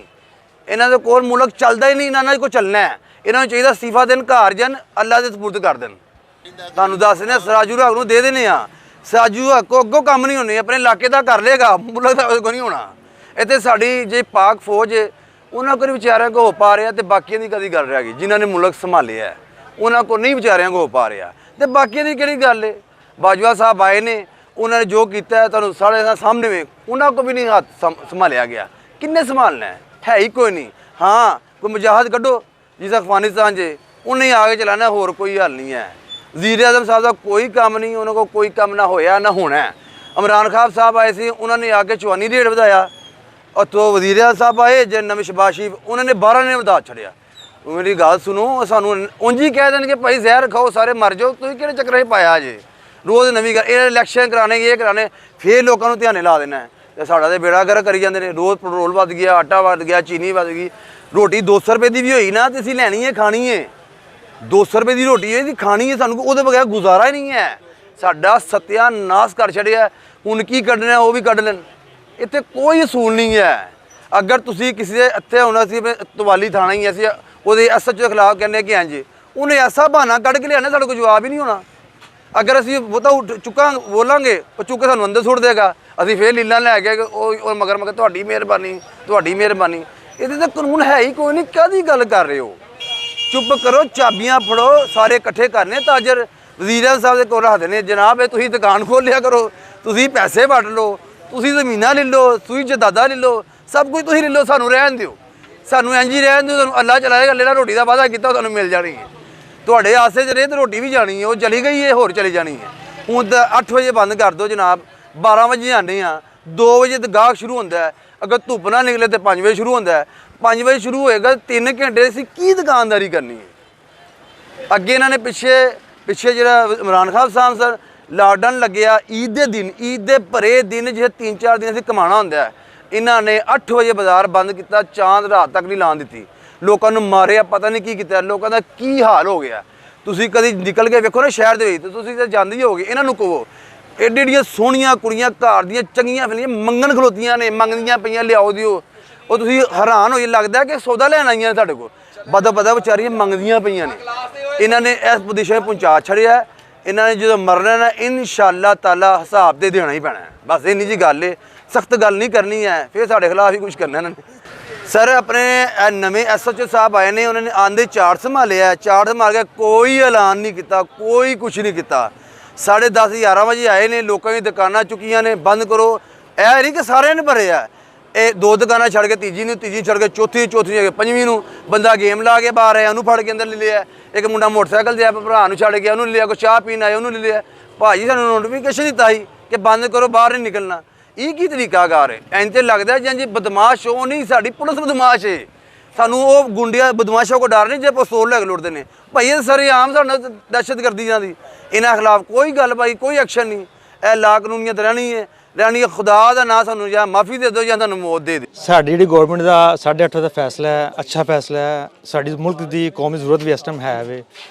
ਇਹਨਾਂ ਦੇ ਕੋਲ ਮੁਲਕ ਚੱਲਦਾ ਹੀ ਨਹੀਂ। ਇਹਨਾਂ ਨਾਲ ਕੋਈ ਚੱਲਣਾ ਹੈ, ਇਹਨਾਂ ਨੂੰ ਚਾਹੀਦਾ ਅਸਤੀਫਾ ਦੇਣ, ਘਰ ਜਾਣ, ਅੱਲਾ ਦੇ ਸਪੁਰਦ ਕਰ ਦੇਣ। ਤੁਹਾਨੂੰ ਦੱਸ ਦਿੰਦੇ ਸਰਾਜੂ ਹੱਕ ਨੂੰ ਦੇ ਦਿੰਦੇ ਆ। ਸਰਾਜੂ ਹੱਕ ਕੋ ਅੱਗੋਂ ਕੰਮ ਨਹੀਂ ਹੋਣੇ, ਆਪਣੇ ਇਲਾਕੇ ਦਾ ਕਰ ਲੇਗਾ, ਮੁਲਕ ਦਾ ਕੋਈ ਨਹੀਂ ਹੋਣਾ। ਇੱਥੇ ਸਾਡੀ ਜੇ ਪਾਕ ਫੌਜ ਉਹਨਾਂ ਕੋਲ ਵਿਚਾਰਿਆਂ ਕੋ ਹੋ ਪਾ ਰਿਹਾ ਤੇ ਬਾਕੀਆਂ ਦੀ ਕਦੀ ਗੱਲ ਰਹਿ ਗਈ। ਜਿਨ੍ਹਾਂ ਨੇ ਮੁਲਕ ਸੰਭਾਲਿਆ ਉਹਨਾਂ ਕੋਲ ਨਹੀਂ ਵਿਚਾਰਿਆਂ ਕੋ ਹੋ ਪਾ ਰਿਹਾ ਤੇ ਬਾਕੀਆਂ ਦੀ ਕਿਹੜੀ ਗੱਲ ਹੈ। ਬਾਜਵਾ ਸਾਹਿਬ ਆਏ ਨੇ, ਉਹਨਾਂ ਨੇ ਜੋ ਕੀਤਾ ਤੁਹਾਨੂੰ ਸਾਡੇ ਸਾਹਮਣੇ ਵੇ, ਉਹਨਾਂ ਕੋ ਵੀ ਨਹੀਂ ਹੱਥ ਸੰਭਾਲਿਆ ਗਿਆ। ਕਿੰਨੇ ਸੰਭਾਲਣਾ ਹੈ ਹੀ ਕੋਈ ਨਹੀਂ। ਹਾਂ ਕੋਈ ਮੁਜਾਹਦ ਕੱਢੋ ਜਿਸ ਅਫਗਾਨਿਸਤਾਨ 'ਚ, ਉਹਨੇ ਆ ਕੇ ਚਲਾਣਾ, ਹੋਰ ਕੋਈ ਹੱਲ ਨਹੀਂ ਹੈ। ਵਜ਼ੀਰ ਆਜ਼ਮ ਸਾਹਿਬ ਦਾ ਕੋਈ ਕੰਮ ਨਹੀਂ, ਉਹਨਾਂ ਕੋਲ ਕੋਈ ਕੰਮ ਨਾ ਹੋਇਆ ਨਾ ਹੋਣਾ। ਇਮਰਾਨ ਖਾਨ ਸਾਹਿਬ ਆਏ ਸੀ, ਉਹਨਾਂ ਨੇ ਆ ਕੇ ਚਵਾਨੀ ਰੇਟ ਵਧਾਇਆ। ਉੱਥੋਂ ਵਜ਼ੀਰ ਆਜ਼ਮ ਸਾਹਿਬ ਆਏ ਜੇ ਨਵੇਂ ਸ਼ਬਾਜ਼ ਸ਼ਰੀਫ, ਉਹਨਾਂ ਨੇ 12 ਨੇ ਵਧਾ ਛੱਡਿਆ। ਮੇਰੀ ਗੱਲ ਸੁਣੋ, ਸਾਨੂੰ ਉਂਝ ਹੀ ਕਹਿ ਦੇਣਗੇ ਭਾਈ ਜ਼ਹਿਰ ਖਾਓ ਸਾਰੇ ਮਰ ਜਾਓ, ਤੁਸੀਂ ਕਿਹੜੇ ਚੱਕਰਾਂ 'ਚ ਪਾਇਆ ਜੇ? ਰੋਜ਼ ਨਵੀਂ ਗੱਲ, ਇਹ ਇਲੈਕਸ਼ਨ ਕਰਾਣੇ, ਇਹ ਕਰਾਣੇ, ਫਿਰ ਲੋਕਾਂ ਨੂੰ ਧਿਆਨੇ ਲਾ ਦੇਣਾ ਤੇ ਸਾਡਾ ਤੇ ਬੇੜਾ ਗਰਕ ਕਰੀ ਜਾਂਦੇ ਨੇ। ਰੋਜ਼ ਪੈਟਰੋਲ ਵੱਧ ਗਿਆ, ਆਟਾ ਵੱਧ ਗਿਆ, ਚੀਨੀ ਵੱਧ ਗਈ। ਰੋਟੀ 200 ਰੁਪਏ ਦੀ ਵੀ ਹੋਈ ਨਾ ਤੇ ਅਸੀਂ ਲੈਣੀ ਹੈ, ਖਾਣੀ ਹੈ। 200 ਰੁਪਏ ਦੀ ਰੋਟੀ ਹੈ, ਖਾਣੀ ਹੈ, ਸਾਨੂੰ ਉਹਦੇ ਬਗੈਰ ਗੁਜ਼ਾਰਾ ਹੀ ਨਹੀਂ ਹੈ। ਸਾਡਾ ਸਤਿਆਨਾਸ਼ ਕਰ ਛੱਡਿਆ। ਹੁਣ ਕੀ ਕੱਢਣਾ ਉਹ ਵੀ ਕੱਢ ਲੈਣ, ਇੱਥੇ ਕੋਈ ਅਸੂਲ ਨਹੀਂ ਹੈ। ਅਗਰ ਤੁਸੀਂ ਕਿਸੇ ਦੇ ਇੱਥੇ ਹੁਣ ਅਸੀਂ ਤਵਾਲੀ ਥਾਣਾ ਹੀ ਅਸੀਂ ਉਹਦੇ SHO ਦੇ ਖਿਲਾਫ ਕਹਿੰਦੇ ਕਿ ਹਾਂਜੀ, ਉਹਨੇ ਐਸਾ ਬਹਾਨਾ ਕੱਢ ਕੇ ਲਿਆਣਾ, ਸਾਡੇ ਕੋਲ ਜਵਾਬ ਹੀ ਨਹੀਂ ਹੋਣਾ। ਅਗਰ ਅਸੀਂ ਉਹ ਤਾਂ ਚੁੱਕਾਂ ਬੋਲਾਂਗੇ, ਉਹ ਚੁੱਕ ਕੇ ਸਾਨੂੰ ਅੰਦਰ ਸੁੱਟ ਦੇਗਾ। ਅਸੀਂ ਫੇਰ ਲੀਲਾ ਲੈ ਕੇ ਉਹ ਮਗਰ ਤੁਹਾਡੀ ਮਿਹਰਬਾਨੀ, ਤੁਹਾਡੀ ਮਿਹਰਬਾਨੀ। ਇਹਦੇ ਤਾਂ ਕਾਨੂੰਨ ਹੈ ਹੀ ਕੋਈ ਨਹੀਂ, ਕਾਹਦੀ ਗੱਲ ਕਰ ਰਹੇ ਹੋ? ਚੁੱਪ ਕਰੋ, ਚਾਬੀਆਂ ਫੜੋ, ਸਾਰੇ ਇਕੱਠੇ ਕਰਨੇ ਤਾਜਰ ਵਜ਼ੀਰ ਆਜ਼ਮ ਸਾਹਿਬ ਦੇ ਕੋਲ ਰੱਖਦੇ ਨੇ। ਜਨਾਬ ਇਹ ਤੁਸੀਂ ਦੁਕਾਨ ਖੋਲ੍ਹ ਲਿਆ ਕਰੋ, ਤੁਸੀਂ ਪੈਸੇ ਵੰਡ ਲਓ, ਤੁਸੀਂ ਜ਼ਮੀਨਾਂ ਲੈ ਲਓ, ਤੁਸੀਂ ਜਾਇਦਾਦਾਂ ਲੈ ਲਓ, ਸਭ ਕੁਝ ਤੁਸੀਂ ਲੈ ਲਓ, ਸਾਨੂੰ ਰਹਿਣ ਦਿਓ, ਸਾਨੂੰ ਇੰਝ ਹੀ ਰਹਿਣ ਦਿਓ। ਤੁਹਾਨੂੰ ਅੱਲਾ ਚਲਾਏਗਾ, ਲੈਣਾ ਰੋਟੀ ਦਾ ਵਾਅਦਾ ਕੀਤਾ ਤੁਹਾਨੂੰ ਮਿਲ ਜਾਣੀ ਹੈ। ਤੁਹਾਡੇ ਆਸੇ 'ਚ ਰਹੇ ਤਾਂ ਰੋਟੀ ਵੀ ਜਾਣੀ ਹੈ, ਉਹ ਚਲੀ ਗਈ ਹੈ, ਹੋਰ ਚਲੀ ਜਾਣੀ ਹੈ। ਹੁਣ ਤਾਂ 8 ਵਜੇ ਬੰਦ ਕਰ ਦਿਓ ਜਨਾਬ, 12 ਵਜੇ ਆਉਂਦੇ ਹਾਂ, 2 ਵਜੇ ਤਾਂ ਗਾਹਕ ਸ਼ੁਰੂ ਹੁੰਦਾ ਹੈ। ਅਗਰ ਧੁੱਪ ਨਾ ਨਿਕਲੇ ਤਾਂ 5 ਵਜੇ ਸ਼ੁਰੂ ਹੁੰਦਾ ਹੈ। 5 ਵਜੇ ਸ਼ੁਰੂ ਹੋਏਗਾ, 3 ਘੰਟੇ ਅਸੀਂ ਕੀ ਦੁਕਾਨਦਾਰੀ ਕਰਨੀ ਹੈ? ਅੱਗੇ ਇਹਨਾਂ ਨੇ ਪਿੱਛੇ ਜਿਹੜਾ ਇਮਰਾਨ ਖਾਨ ਸਾਹਿਬ ਸਰ ਲਾਕਡਾਊਨ ਲੱਗਿਆ ਈਦ ਦੇ ਦਿਨ, ਈਦ ਦੇ ਭਰੇ ਦਿਨ, ਜਿਹੜੇ 3-4 ਦਿਨ ਅਸੀਂ ਕਮਾਉਣਾ ਹੁੰਦਾ ਹੈ, ਇਹਨਾਂ ਨੇ 8 ਵਜੇ ਬਾਜ਼ਾਰ ਬੰਦ ਕੀਤਾ, ਚਾਂਦ ਰਾਤ ਤੱਕ ਨਹੀਂ ਲਾਉਣ ਦਿੱਤੀ। ਲੋਕਾਂ ਨੂੰ ਮਾਰਿਆ, ਪਤਾ ਨਹੀਂ ਕੀ ਕੀਤਾ, ਲੋਕਾਂ ਦਾ ਕੀ ਹਾਲ ਹੋ ਗਿਆ। ਤੁਸੀਂ ਕਦੀ ਨਿਕਲ ਕੇ ਵੇਖੋ ਨਾ ਸ਼ਹਿਰ ਦੇ ਵਿੱਚ, ਤੁਸੀਂ ਤਾਂ ਜਾਂਦੇ ਹੀ ਹੋਗੇ। ਇਹਨਾਂ ਨੂੰ ਕਹੋ, ਐਡੀਆਂ ਸੋਹਣੀਆਂ ਕੁੜੀਆਂ ਘਰ ਦੀਆਂ ਚੰਗੀਆਂ ਫਿਲੀਆਂ ਮੰਗਣ ਖਲੋਤੀਆਂ ਨੇ, ਮੰਗਦੀਆਂ ਪਈਆਂ ਲਿਆਓ ਦਿਓ। ਉਹ ਤੁਸੀਂ ਹੈਰਾਨ ਹੋ ਜੇ, ਲੱਗਦਾ ਕਿ ਸੌਦਾ ਲੈਣ ਆਈਆਂ ਨੇ ਤੁਹਾਡੇ ਕੋਲ, ਬਦਾ ਵਿਚਾਰੀਆਂ ਮੰਗਦੀਆਂ ਪਈਆਂ ਨੇ। ਇਹਨਾਂ ਨੇ ਇਸ ਪੋਜੀਸ਼ਨ ਪਹੁੰਚਾ ਛੜਿਆ। ਇਹਨਾਂ ਨੇ ਜਦੋਂ ਮਰਨਾ ਨਾ ਇਨਸ਼ਾਅੱਲਾ ਤਾਲਾ ਹਿਸਾਬ ਤੇ ਦੇਣਾ ਹੀ ਪੈਣਾ। ਬਸ ਇੰਨੀ ਜੀ ਗੱਲ ਹੈ, ਸਖਤ ਗੱਲ ਨਹੀਂ ਕਰਨੀ ਹੈ, ਫਿਰ ਸਾਡੇ ਖਿਲਾਫ ਹੀ ਕੁਝ ਕਰਨਾ ਇਹਨਾਂ ਨੇ। ਸਰ ਆਪਣੇ ਨਵੇਂ SHO ਸਾਹਿਬ ਆਏ ਨੇ, ਉਹਨਾਂ ਨੇ ਆਂਦੇ ਚਾਰਟ ਸੰਭਾਲਿਆ, ਚਾਰਟ ਸੰਭਾਲ ਕੇ ਕੋਈ ਐਲਾਨ ਨਹੀਂ ਕੀਤਾ, ਕੋਈ ਕੁਝ ਨਹੀਂ ਕੀਤਾ। 10:30-11 ਵਜੇ ਆਏ ਨੇ, ਲੋਕਾਂ ਦੀ ਦੁਕਾਨਾਂ ਚੁੱਕੀਆਂ ਨੇ, ਬੰਦ ਕਰੋ। ਇਹ ਨਹੀਂ ਕਿ ਸਾਰਿਆਂ ਨੇ ਭਰਿਆ, ਇਹ 2 ਦੁਕਾਨਾਂ ਛੱਡ ਕੇ ਤੀਜੀ ਨੂੰ, ਤੀਜੀ ਛੱਡ ਕੇ ਚੌਥੀ ਛੱਡ ਕੇ ਪੰਜਵੀਂ ਨੂੰ ਬੰਦਾ ਗੇਮ ਲਾ ਕੇ ਬਾਹਰ ਆਇਆ, ਉਹਨੂੰ ਫੜ ਕੇ ਅੰਦਰ ਲੈ ਲਿਆ। ਇੱਕ ਮੁੰਡਾ ਮੋਟਰਸਾਈਕਲ ਤੇ ਆ ਭਰਾ ਨੂੰ ਛੱਡ ਗਿਆ, ਉਹਨੂੰ ਲੈ ਲਿਆ। ਕੋਈ ਚਾਹ ਪੀਣ ਆਇਆ, ਉਹਨੂੰ ਲੈ ਲਿਆ। ਭਾਜੀ ਸਾਨੂੰ ਨੋਟੀਫਿਕੇਸ਼ਨ ਦਿੱਤਾ ਸੀ ਕਿ ਬੰਦ ਕਰੋ, ਬਾਹਰ ਨਹੀਂ ਨਿਕਲਣਾ। ਇਹ ਕੀ ਤਰੀਕਾਕਾਰ ਹੈ? ਇੰਜ ਤੇ ਲੱਗਦਾ ਜਾਂ ਜੀ ਬਦਮਾਸ਼ ਉਹ ਨਹੀਂ, ਸਾਡੀ ਪੁਲਿਸ ਬਦਮਾਸ਼ ਹੈ। ਸਾਨੂੰ ਉਹ ਗੁੰਡਿਆਂ ਬਦਮਾਸ਼ਾਂ ਕੋ ਡਰ ਨਹੀਂ ਜੇ ਪਿਸਤੌਲ ਲੈ ਕੇ ਲੁੱਟਦੇ ਨੇ। ਭਾਈ ਇਹ ਸਰੇਆਮ ਸਾਡੇ ਨਾਲ ਦਹਿਸ਼ਤ ਕਰਦੀ ਜਾਂਦੀ। ਇਹਨਾਂ ਖਿਲਾਫ ਕੋਈ ਗੱਲ ਭਾਈ, ਕੋਈ ਐਕਸ਼ਨ ਨਹੀਂ। ਇਹ ਲਾ ਕਾਨੂੰਨੀਅਤ ਰਹਿਣੀ ਹੈ, ਰਹਿਣੀ ਹੈ। ਖੁਦਾ ਦਾ ਨਾਂ ਸਾਨੂੰ ਜਾਂ ਮਾਫੀ ਦੇ ਦਿਓ ਜਾਂ ਤੁਹਾਨੂੰ ਮੌਤ ਦੇ ਦਿਓ।
ਸਾਡੀ ਜਿਹੜੀ ਗਵਰਨਮੈਂਟ ਦਾ 8.5 ਦਾ ਫੈਸਲਾ ਹੈ, ਅੱਛਾ ਫੈਸਲਾ ਹੈ। ਸਾਡੀ ਮੁਲਕ ਦੀ ਕੌਮੀ ਜ਼ਰੂਰਤ ਵੀ ਇਸ ਟਾਈਮ ਹੈ ਵੇ,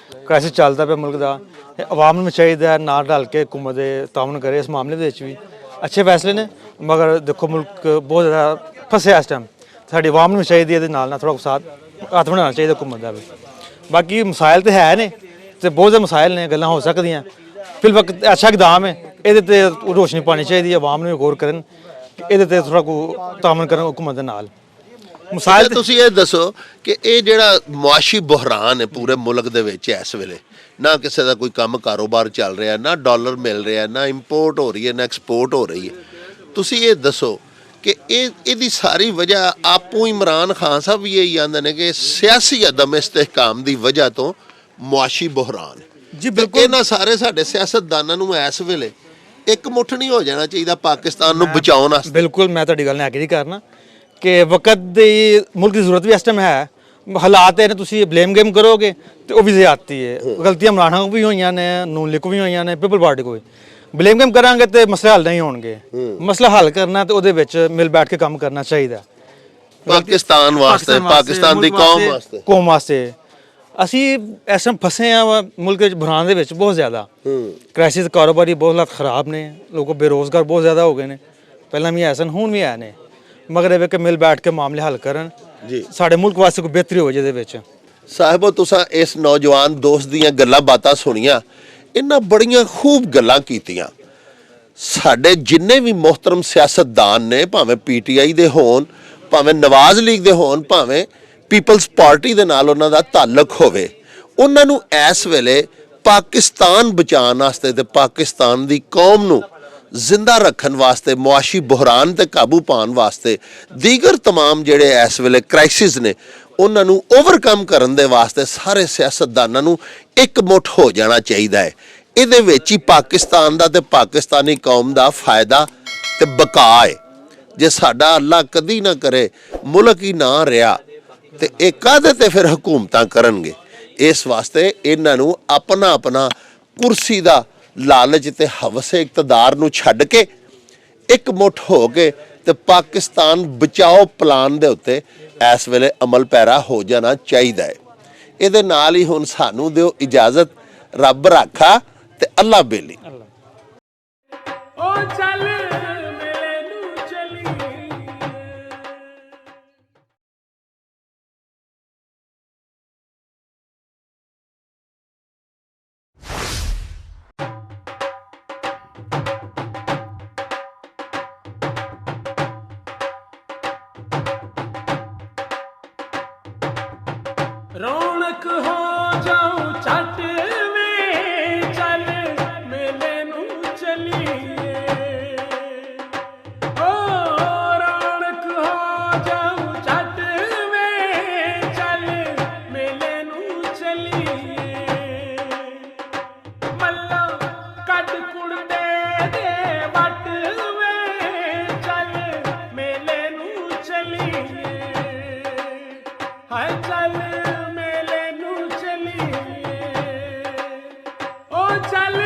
ਕ੍ਰਾਈਸਿਸ ਚੱਲਦਾ ਪਿਆ ਮੁਲਕ ਦਾ। ਆਵਾਮ ਨੂੰ ਚਾਹੀਦਾ ਹੈ ਨਾਲ ਰਲ ਕੇ ਹੁਕੂਮਤ ਦੇ ਤਾਮਨ ਕਰੇ ਇਸ ਮਾਮਲੇ ਦੇ ਵਿੱਚ ਵੀ। ਅੱਛੇ ਫੈਸਲੇ ਨੇ, ਮਗਰ ਦੇਖੋ ਮੁਲਕ ਬਹੁਤ ਜ਼ਿਆਦਾ ਫਸਿਆ ਇਸ ਟਾਈਮ। ਸਾਡੀ ਆਵਾਮ ਨੂੰ ਚਾਹੀਦੀ ਇਹਦੇ ਨਾਲ ਥੋੜਾ ਸਾਥ ਹੱਥ ਬਣਾਉਣਾ ਚਾਹੀਦਾ ਹੁਕੂਮਤ ਦਾ ਵੀ। ਬਾਕੀ ਮਸਾਇਲ ਤੇ ਹੈ ਨੇ ਤੇ ਬਹੁਤ ਜ਼ਿਆਦਾ ਮਸਾਇਲ ਨੇ, ਗੱਲਾਂ ਹੋ ਸਕਦੀਆਂ। ਫਿਲ ਵਕਤ ਅੱਛਾ ਇਕਦਾਮ ਹੈ, ਇਹਦੇ ਤੇ ਰੋਸ਼ਨੀ ਪਾਉਣੀ ਚਾਹੀਦੀ ਹੈ। ਆਵਾਮ ਨੂੰ ਗੌਰ ਕਰਨ, ਇਹਦੇ ਤੇ ਥੋੜਾ ਕੋ ਤਾਮਨ ਕਰਨ ਹੁਕੂਮਤ ਦੇ ਨਾਲ।
ਮਸਾਇਲ ਤੁਸੀਂ ਇਹ ਦੱਸੋ ਕਿ ਇਹ ਜਿਹੜਾ ਮੁਆਸ਼ੀ ਬੁਹਰਾਨ ਹੈ ਪੂਰੇ ਮੁਲਕ ਦੇ ਵਿੱਚ ਇਸ ਵੇਲੇ, ਨਾ ਕਿਸੇ ਦਾ ਕੋਈ ਕੰਮ ਕਾਰੋਬਾਰ ਚੱਲ ਰਿਹਾ, ਨਾ ਡਾਲਰ ਮਿਲ ਰਿਹਾ, ਨਾ ਇੰਪੋਰਟ ਹੋ ਰਹੀ ਹੈ, ਨਾ ਐਕਸਪੋਰਟ ਹੋ ਰਹੀ ਹੈ। ਤੁਸੀਂ ਇਹ ਦੱਸੋ ਕਿ ਇਹਦੀ ਸਾਰੀ ਵਜ੍ਹਾ ਆਪੋ ਇਮਰਾਨ ਖਾਨ ਸਾਹਿਬ ਵੀ ਇਹੀ ਆਂਦੇ ਨੇ ਕਿ ਸਿਆਸੀ ਅਦਮ ਇਸਤਹਿਕਾਮ ਦੀ ਵਜ੍ਹਾ ਤੋਂ ਮੁਆਸ਼ੀ ਬੁਹਰਾਨ
ਜੀ। ਬਿਲਕੁਲ
ਇਹਨਾਂ ਸਾਰੇ ਸਾਡੇ ਸਿਆਸਤਦਾਨਾਂ ਨੂੰ ਇਸ ਵੇਲੇ ਇੱਕ ਮੁੱਠ ਨਹੀਂ ਹੋ ਜਾਣਾ ਚਾਹੀਦਾ ਪਾਕਿਸਤਾਨ ਨੂੰ ਬਚਾਉਣ ਵਾਸਤੇ।
ਬਿਲਕੁਲ ਮੈਂ ਤੁਹਾਡੀ ਗੱਲ ਨਾਲ ਐਗਰੀ ਕਰਨਾ ਕਿ ਵਕਤ ਦੀ ਮੁਲਕ ਦੀ ਜ਼ਰੂਰਤ ਵੀ ਇਸ ਟਾਈਮ ਹੈ। ਹਾਲਾਤ ਇਹ ਨੇ, ਤੁਸੀਂ ਬਲੇਮ ਗੇਮ ਕਰੋਗੇ ਤੇ ਉਹ ਵੀ ਜ਼ਿਆਦਤੀ ਹੈ। ਗਲਤੀਆਂ ਇਮਰਾਨ ਖਾਨ ਵੀ ਹੋਈਆਂ ਨੇ, ਨੂਨ ਲੀਗ ਵੀ ਹੋਈਆਂ ਨੇ, ਪੀਪਲ ਪਾਰਟੀ ਕੋਈ। ਬਲੇਮ ਗੇਮ ਕਰਾਂਗੇ ਤੇ ਮਸਲੇ ਹੱਲ ਨਹੀਂ ਹੋਣਗੇ। ਮਸਲਾ ਹੱਲ ਕਰਨਾ ਤੇ ਉਹਦੇ ਵਿੱਚ ਮਿਲ ਬੈਠ ਕੇ ਕੰਮ ਕਰਨਾ ਚਾਹੀਦਾ
ਪਾਕਿਸਤਾਨ ਵਾਸਤੇ, ਪਾਕਿਸਤਾਨ ਦੀ
ਕੌਮ ਵਾਸਤੇ। ਅਸੀਂ ਇਸ ਟਾਈਮ ਫਸੇ ਆ ਮੁਲਕ ਵਿੱਚ ਬੁਹਰਾਨ ਦੇ ਵਿੱਚ ਬਹੁਤ ਜ਼ਿਆਦਾ। ਕ੍ਰਾਈਸਿਸ, ਕਾਰੋਬਾਰੀ ਬਹੁਤ ਹਾਲਾਤ ਖਰਾਬ ਨੇ, ਲੋਕ ਬੇਰੋਜ਼ਗਾਰ ਬਹੁਤ ਜ਼ਿਆਦਾ ਹੋ ਗਏ ਨੇ। ਪਹਿਲਾਂ ਵੀ ਐਸਨ ਹੁਣ ਵੀ ਆਏ ਨੇ, ਮਗਰ ਇਹ ਕਿ ਮਿਲ ਬੈਠ ਕੇ ਮਾਮਲੇ ਹੱਲ ਕਰਨ
ਜੀ,
ਸਾਡੇ ਮੁਲਕ ਵਾਸਤੇ ਕੋਈ ਬਿਹਤਰੀ ਹੋ ਜਿਹਦੇ ਵਿੱਚ।
ਸਾਹਿਬੋ ਤੁਸੀਂ ਇਸ ਨੌਜਵਾਨ ਦੋਸਤ ਦੀਆਂ ਗੱਲਾਂ ਬਾਤਾਂ ਸੁਣੀਆਂ, ਇਹਨਾਂ ਬੜੀਆਂ ਖੂਬ ਗੱਲਾਂ ਕੀਤੀਆਂ। ਸਾਡੇ ਜਿੰਨੇ ਵੀ ਮੁਹਤਰਮ ਸਿਆਸਤਦਾਨ ਨੇ, ਭਾਵੇਂ PTI ਦੇ ਹੋਣ, ਭਾਵੇਂ ਨਵਾਜ਼ ਲੀਗ ਦੇ ਹੋਣ, ਭਾਵੇਂ ਪੀਪਲਸ ਪਾਰਟੀ ਦੇ ਨਾਲ ਉਹਨਾਂ ਦਾ ਤਾਲੁਕ ਹੋਵੇ, ਉਹਨਾਂ ਨੂੰ ਇਸ ਵੇਲੇ ਪਾਕਿਸਤਾਨ ਬਚਾਉਣ ਵਾਸਤੇ ਤੇ ਪਾਕਿਸਤਾਨ ਦੀ ਕੌਮ ਨੂੰ ਜ਼ਿੰਦਾ ਰੱਖਣ ਵਾਸਤੇ, ਮੁਆਸ਼ੀ ਬੁਹਰਾਨ ਤੇ ਕਾਬੂ ਪਾਉਣ ਵਾਸਤੇ, ਦੀਗਰ तमाम ਜਿਹੜੇ ਇਸ ਵੇਲੇ ਕ੍ਰਾਈਸਿਸ ਨੇ ਉਹਨਾਂ ਨੂੰ ਓਵਰਕਮ ਕਰਨ ਦੇ ਵਾਸਤੇ ਸਾਰੇ ਸਿਆਸਤਦਾਨਾਂ ਨੂੰ ਇੱਕ ਮੁੱਠ ਹੋ ਜਾਣਾ ਚਾਹੀਦਾ ਹੈ। ਇਹਦੇ ਵਿੱਚ ਹੀ ਪਾਕਿਸਤਾਨ ਦਾ ਤੇ ਪਾਕਿਸਤਾਨੀ ਕੌਮ ਦਾ ਫਾਇਦਾ ਤੇ ਬਕਾ ਹੈ। ਜੇ ਸਾਡਾ ਅੱਲਾ ਕਦੀ ਨਾ ਕਰੇ ਮੁਲਕ ਹੀ ਨਾ ਰਿਹਾ ਤੇ ਇਹ ਕਾਹਦੇ ਤੇ ਫਿਰ ਹਕੂਮਤਾਂ ਕਰਨਗੇ। ਇਸ ਵਾਸਤੇ ਇਹਨਾਂ ਨੂੰ ਆਪਣਾ ਆਪਣਾ ਕੁਰਸੀ ਦਾ ਲਾਲਚ ਤੇ ਹਵਸ ਇਕਤਦਾਰ ਨੂੰ ਛੱਡ ਕੇ ਇੱਕ ਮੁੱਠ ਹੋ ਕੇ ਤੇ ਪਾਕਿਸਤਾਨ ਬਚਾਓ ਪਲਾਨ ਦੇ ਉੱਤੇ ਇਸ ਵੇਲੇ ਅਮਲ ਪੈਰਾ ਹੋ ਜਾਣਾ ਚਾਹੀਦਾ ਹੈ। ਇਹਦੇ ਨਾਲ ਹੀ ਹੁਣ ਸਾਨੂੰ ਦਿਓ ਇਜਾਜ਼ਤ। ਰੱਬ ਰਾਖਾ ਤੇ ਅੱਲਾ ਬੇਲੀ।
ਰੌਣਕ ਹੋ ਜਾਉ ਛੱਟ ਵੇ ਚੱਲ ਮੇਲੇ ਨੂੰ ਚਲੀਏ। ਓ ਰੌਣਕ ਹੋ ਜਾਉ ਛੱਟ ਵੇ ਚੱਲ ਮੇਲੇ ਨੂੰ ਚਲੀਏ। ਮੱਲਾ ਕੱਢ ਕੁੜਦੇ ਦੇ ਵੱਟ ਵੇ ਚੱਲ ਮੇਲੇ ਨੂੰ ਚਲੀਏ। ਹਾਏ ਚੱਲ ਚੱਲ